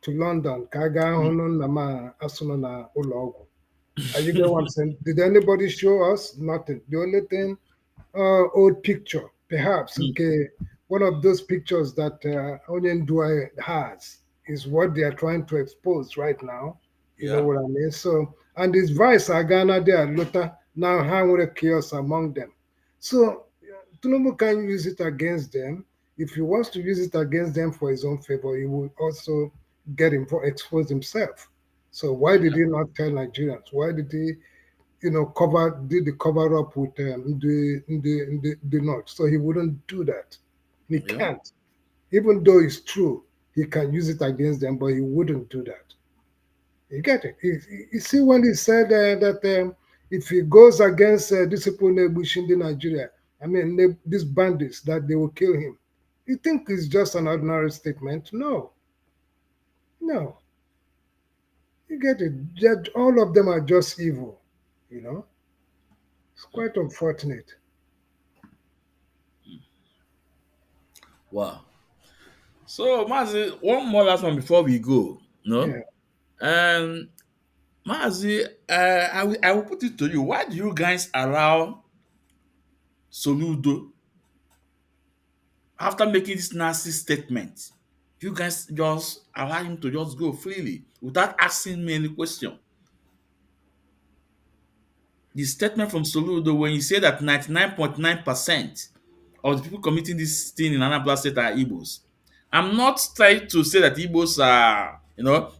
to London. Kaga hunu na ma asuno na ụlọ ọgwụ. Are you get what I'm saying? Did anybody show us? Nothing. The only thing, old picture, perhaps. Mm, Okay, one of those pictures that Onyen Dwyer has is what they are trying to expose right now. You know yeah. what I mean? So, and his vice are Ghana there, Luther, now having a chaos among them. So, Tinubu can use it against them. If he wants to use it against them for his own favor, he will also expose himself. So why did he not tell Nigerians? Why did he, did the cover up with the North? So he wouldn't do that. He Yeah. can't. Even though it's true, he can use it against them, but he wouldn't do that. You get it? You see when he said that if he goes against these people in Nigeria, I mean these bandits, that they will kill him. You think it's just an ordinary statement? No, no. You get it? All of them are just evil. You know, it's quite unfortunate. Wow. So, Mazi, one more last one before we go. No, Yeah. and Mazi, I will put it to you. Why do you guys allow Soludo, after making this nasty statement, you guys just allow him to just go freely without asking me any question? The statement from Soludo, when he said that 99.9% of the people committing this thing in Anambra State are Igbos. I'm not trying to say that Igbos are,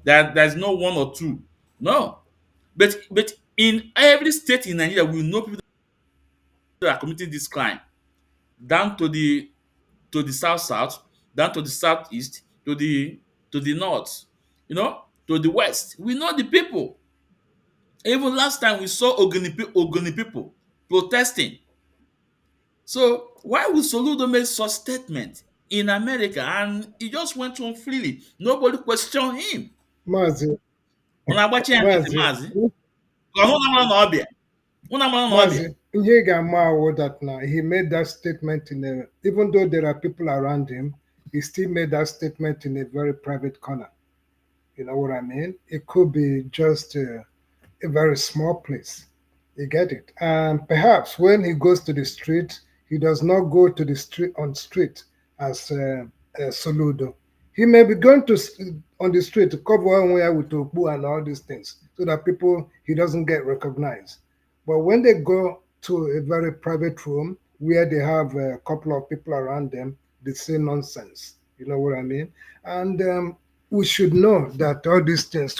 that there's no one or two. No. But in every state in Nigeria, we know people that are committing this crime, down to the south, down to the southeast, to the north, to the west. We know the people. Even last time we saw Ogoni people protesting. So why would Soludo make such statement in America and he just went on freely? Nobody questioned him. Mazi, Ọ na-agbachi ya nkịtị, Mazi, Maazị? Ka ọ hụ na mara na ọ bịa? Hụ na mara na ọ bịa? Mazi, Njega that now he made that statement even though there are people around him, he still made that statement in a very private corner. You know what I mean? It could be just a very small place. You get it? And perhaps when he goes to the street, he does not go to the street as Soludo. He may be going on the street to cover one way with Obu and all these things, so that people he doesn't get recognized. But when they go to a very private room where they have a couple of people around them, they say nonsense. You know what I mean? And we should know that all these things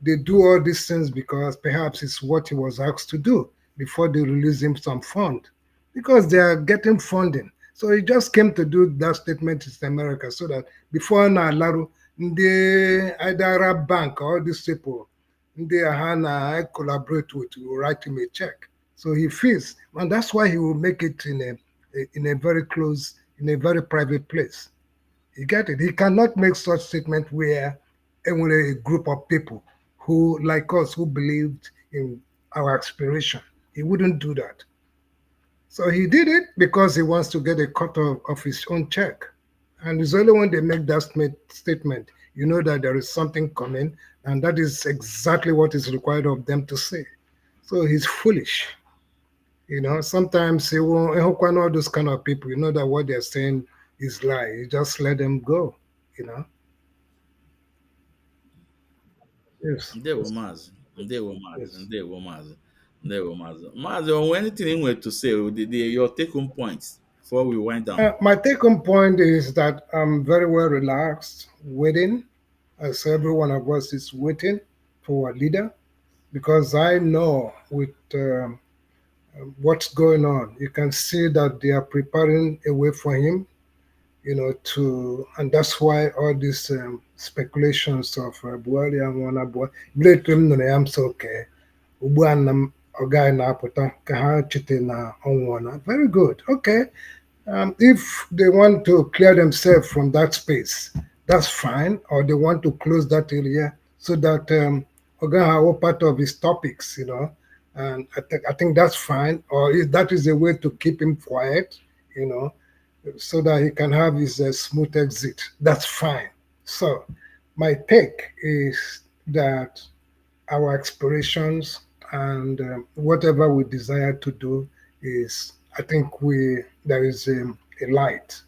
they do all these things because perhaps it's what he was asked to do before they release him some fund, because they are getting funding. So he just came to do that statement in America so that before now, Laru, the either Arab bank or these people, they I collaborate with will write him a check. So he feels, and that's why he will make it in a very close, in a very private place. You get it? He cannot make such statement where with a group of people who, like us, who believed in our aspiration. He wouldn't do that. So he did it because he wants to get a cut of his own check. And it's only when they make that statement, you know that there is something coming, and that is exactly what is required of them to say. So he's foolish. Sometimes he won't, all those kind of people, you know that what they're saying is lie. You just let them go, you know. Yes. Ndewo Mazi. Ndewo Mazi. Yes. Ndewo Mazi. Ndewo Mazi. Mazi, on anything you want to say, your take home points before we wind down. My take home point is that I'm very well relaxed, waiting, as every one of us is waiting for a leader, because I know with what's going on, you can see that they are preparing a way for him, and that's why all these speculations of Buhari and Wana Buhari, I'm so okay. Ugbu a guy na-apụta ka ha chete na ọnwụọna. Very good. Okay. If they want to clear themselves from that space, that's fine. Or they want to close that area so that Ogaha are part of his topics, And I think that's fine. Or if that is a way to keep him quiet, so that he can have his smooth exit. That's fine. So my take is that our aspirations and whatever we desire to do is, I think there is a light.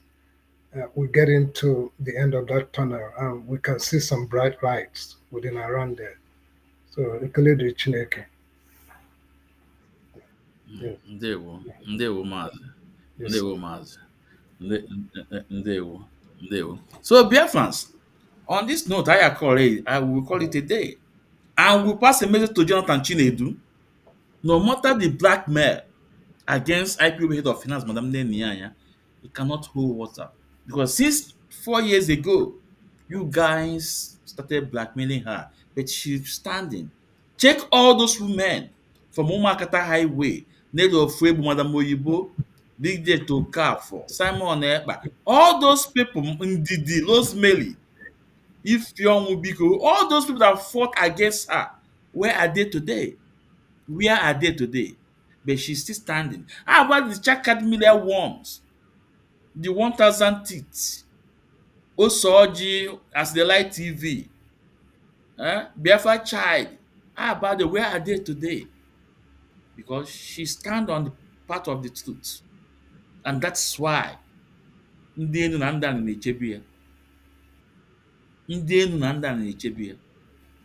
We get into the end of that tunnel and we can see some bright lights within around there. So ekele dịrị Chineke. Yes. Ndewo Mazi. Yes. Ndewo Mazi. Ndewo. So Biafrans, on this note, I will call it a day. And we pass a message to Jonathan Chinedu. No matter the blackmail against IPOB head of finance, Madam Nenianya, he cannot hold water. Because since 4 years ago, you guys started blackmailing her, but she's standing. Check all those women from Umakata Highway, Nelo Frebu, Madam Oyibo, Big J to Carfor, Simon Ekpa, all those people, Ndidi, Rosemary, if young Ubiko, all those people that fought against her, where are they today? Where are they today? But she's still standing. How about the Chakad Miller worms? The 1,000 teeth. Osoji as the light TV. Biafra child. How about the where are they today? Because she stand on the part of the truth. And that's why ndị enu na ndị ana na-echebi ya. Ndị enu na ndị ana na-echebi ya.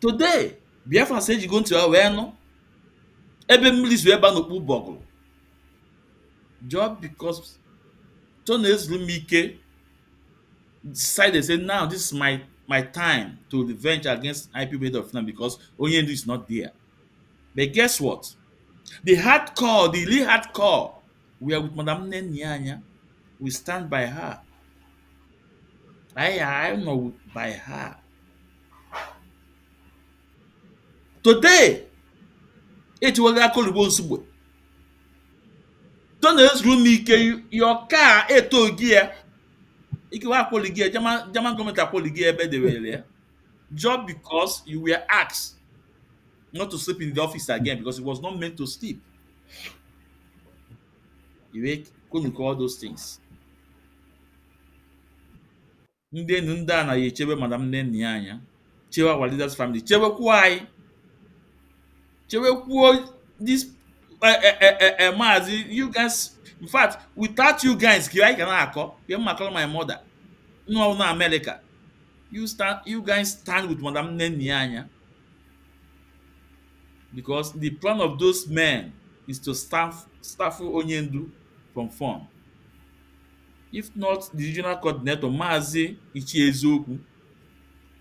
Today, Biafra say you go to her wee nụ ebe mmiri si ebe a n'okpu bọgụrụ. Just because Tony Ezulumike decided, say, now this is my time to revenge against IPB head of finance because Onyendu is not there. But guess what? The really hardcore, we are with Madam Nenianya. We stand by her. I know by her. Today, it was a Kolubon. Tony Ezulumike, your car, eto gear. German government just because you were asked not to sleep in the office again because it was not meant to sleep. You couldn't call those things. Ndị ndị a na-echebe Madam Neni anya, chewe our leaders family, chewekwuo this Mazi, you guys, in fact, without you guys, I cannot call my mother. No, America. You guys stand with Madam Nenianya because the plan of those men is to staff Onyendu from farm. If not the regional coordinator, Mazi Ichiezoku,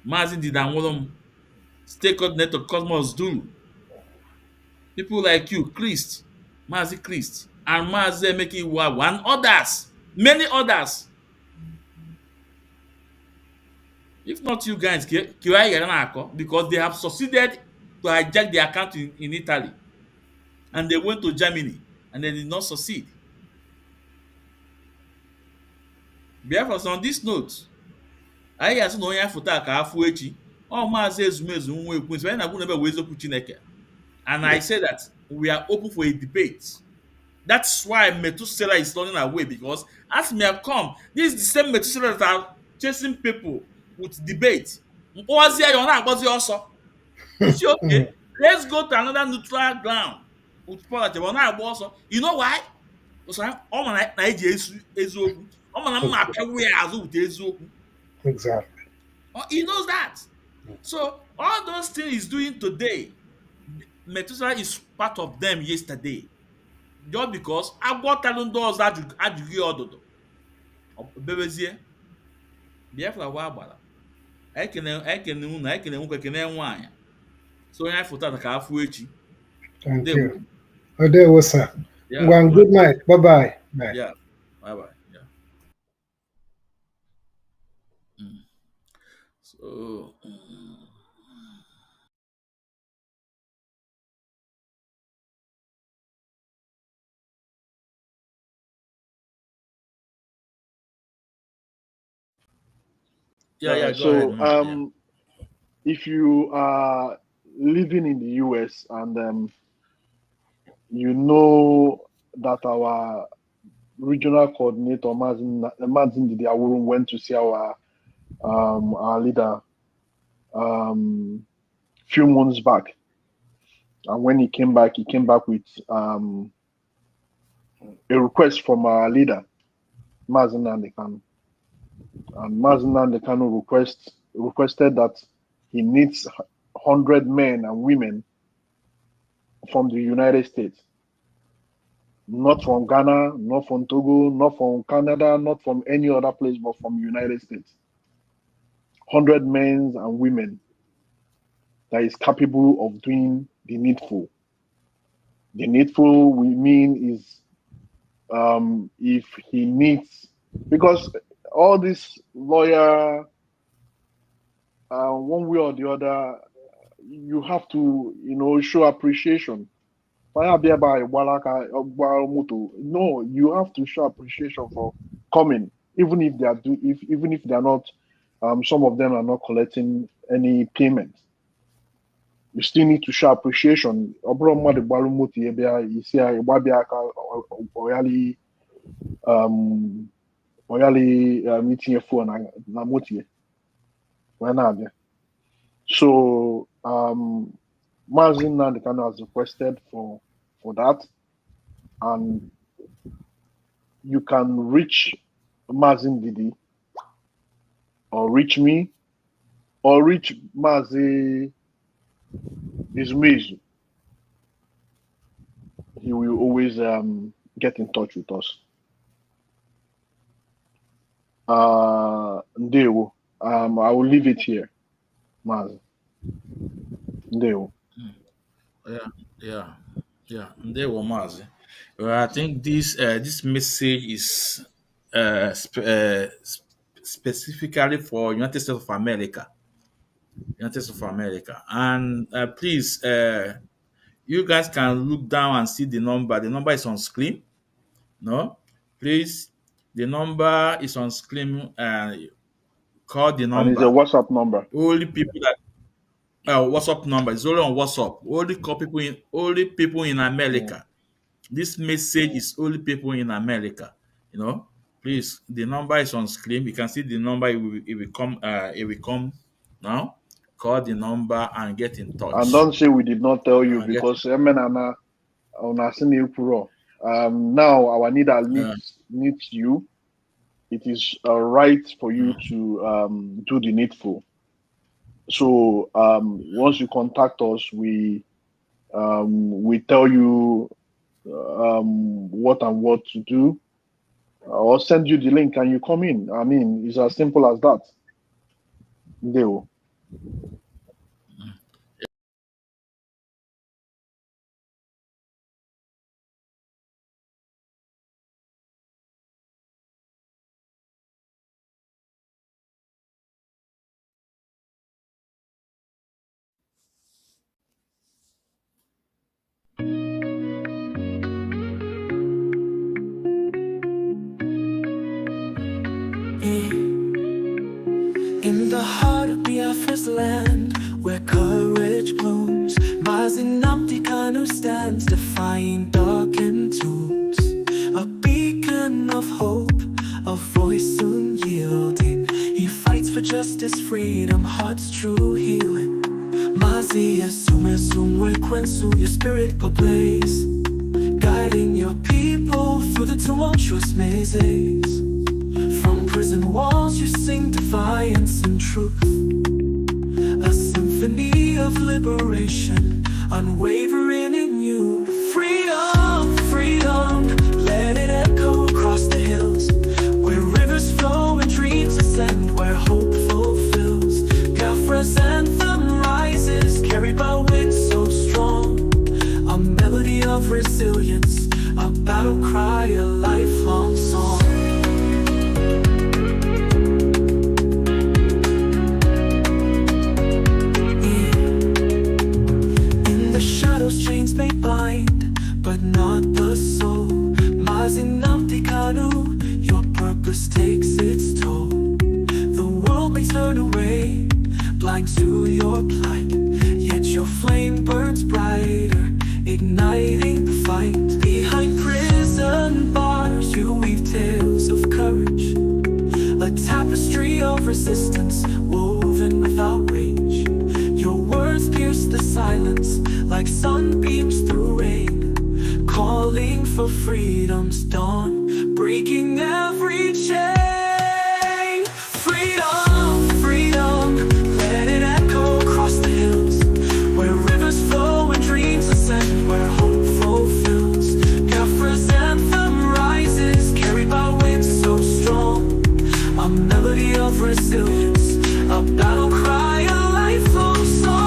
Mazi Didanwolom, state coordinator Cosmos Dulu, people like you, Mazi Christ, and Mazi Emeki Iwawa, and others, many others. If not you guys, because they have succeeded to hijack the account in Italy. And they went to Germany and they did not succeed. Therefore, on this note, I asked no one for that. All Mazi Ezumezu nwa Ekwensu, anyị na-agụ n'ebe wee eziokwu Chineke. And I say that we are open for a debate. That's why Methuselah is running away, because as may have come, this is the same Methuselah that are chasing people with debate. Mkpọwazie ya, ọ na-agbazi ọsọ. Is it okay? Let's go to another neutral ground with politics. Ọ na-agba ọsọ. You know why? Because ọ ma na eji eziokwu. Ọ ma na mma apịawu ya azụ with eziokwu. Exactly. He knows that. So all those things he's doing today, Methuselah is part of them yesterday. Just because agwọ talụ ndị ọzọ ajụghị ọdụdụ. Bebezie. Biafra wa agbara. Anyị kene unu, anyị kene nwoke, kene nwaanyị. So onye anyị fụtara ka afụ echi. Thank you. Odewo, sir. Yeah. Well, good night. Bye-bye. Bye. Yeah. Bye-bye. Yeah. So yeah, go ahead, man. If you are living in the US and you know that our regional coordinator Mazi Nnamdi Awurun went to see our leader few months back, and when he came back with a request from our leader Mazi Nnamdi Kanu. And Mazi Nnamdi Kanu requested that he needs 100 men and women from the United States, not from Ghana, not from Togo, not from Canada, not from any other place, but from the United States. 100 men and women that is capable of doing the needful. The needful, we mean, is if he needs, because all this lawyer, one way or the other, you have to, show appreciation. No, you have to show appreciation for coming, even if they are not. Some of them are not collecting any payment. You still need to show appreciation. So Mazi Nnamdi Kanu has requested for that, and you can reach Mazi Ndidi, or reach me, or reach Mazi Ezumezu. He will always get in touch with us. Ndewo. I will leave it here, Mazi. Ndewo. Yeah. Ndewo, Mazi. Well, I think this message is specifically for United States of America. And please, you guys can look down and see the number. The number is on screen. No, please. The number is on screen. Call the number. And it's a WhatsApp number. Only people that WhatsApp number is only on WhatsApp. Only people in America. This message is only people in America. Please. The number is on screen. You can see the number. It will come. It will come now. Call the number and get in touch. And don't say we did not tell you, because now our leader needs you. It is right for you to do the needful. So once you contact us, we tell you what to do, or send you the link and you come in. I mean, it's as simple as that. Deal. In the heart of Biafra's land, stands defying darkened tombs, a beacon of hope, a voice unyielding. He fights for justice, freedom, heart's true healing. Mazi your spirit ablaze, guiding your people through the tumultuous mazes. From prison walls you sing defiance and truth, a symphony of liberation, unwavering in you. Freedom, freedom, let it echo across the hills, where rivers flow and dreams ascend, where hope fulfills. Biafra's anthem rises, carried by wind so strong, a melody of resilience, a battle cry, a lifelong song. Chains may bind, but not the soul. Mazi Nnamdi Kanu, your purpose takes its toll. The world may turn away, blind to your plight, yet your flame burns brighter, igniting the fight. Behind prison bars you weave tales of courage, a tapestry of resistance woven without rage. Your words pierce the silence like sunbeams through rain, calling for freedom's dawn, breaking every chain. Freedom, freedom, let it echo across the hills, where rivers flow and dreams ascend, where hope fulfills. Biafra's anthem rises, carried by winds so strong, a melody of resilience, a battle cry, a lifelong song.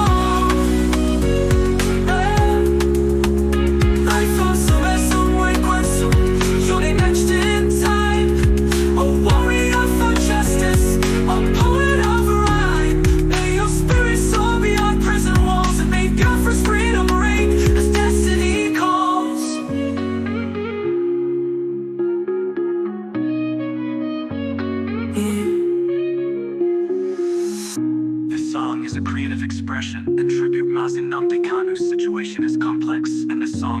This song is a creative expression and tribute Mazi Nnamdi Kanu's situation is complex, and the song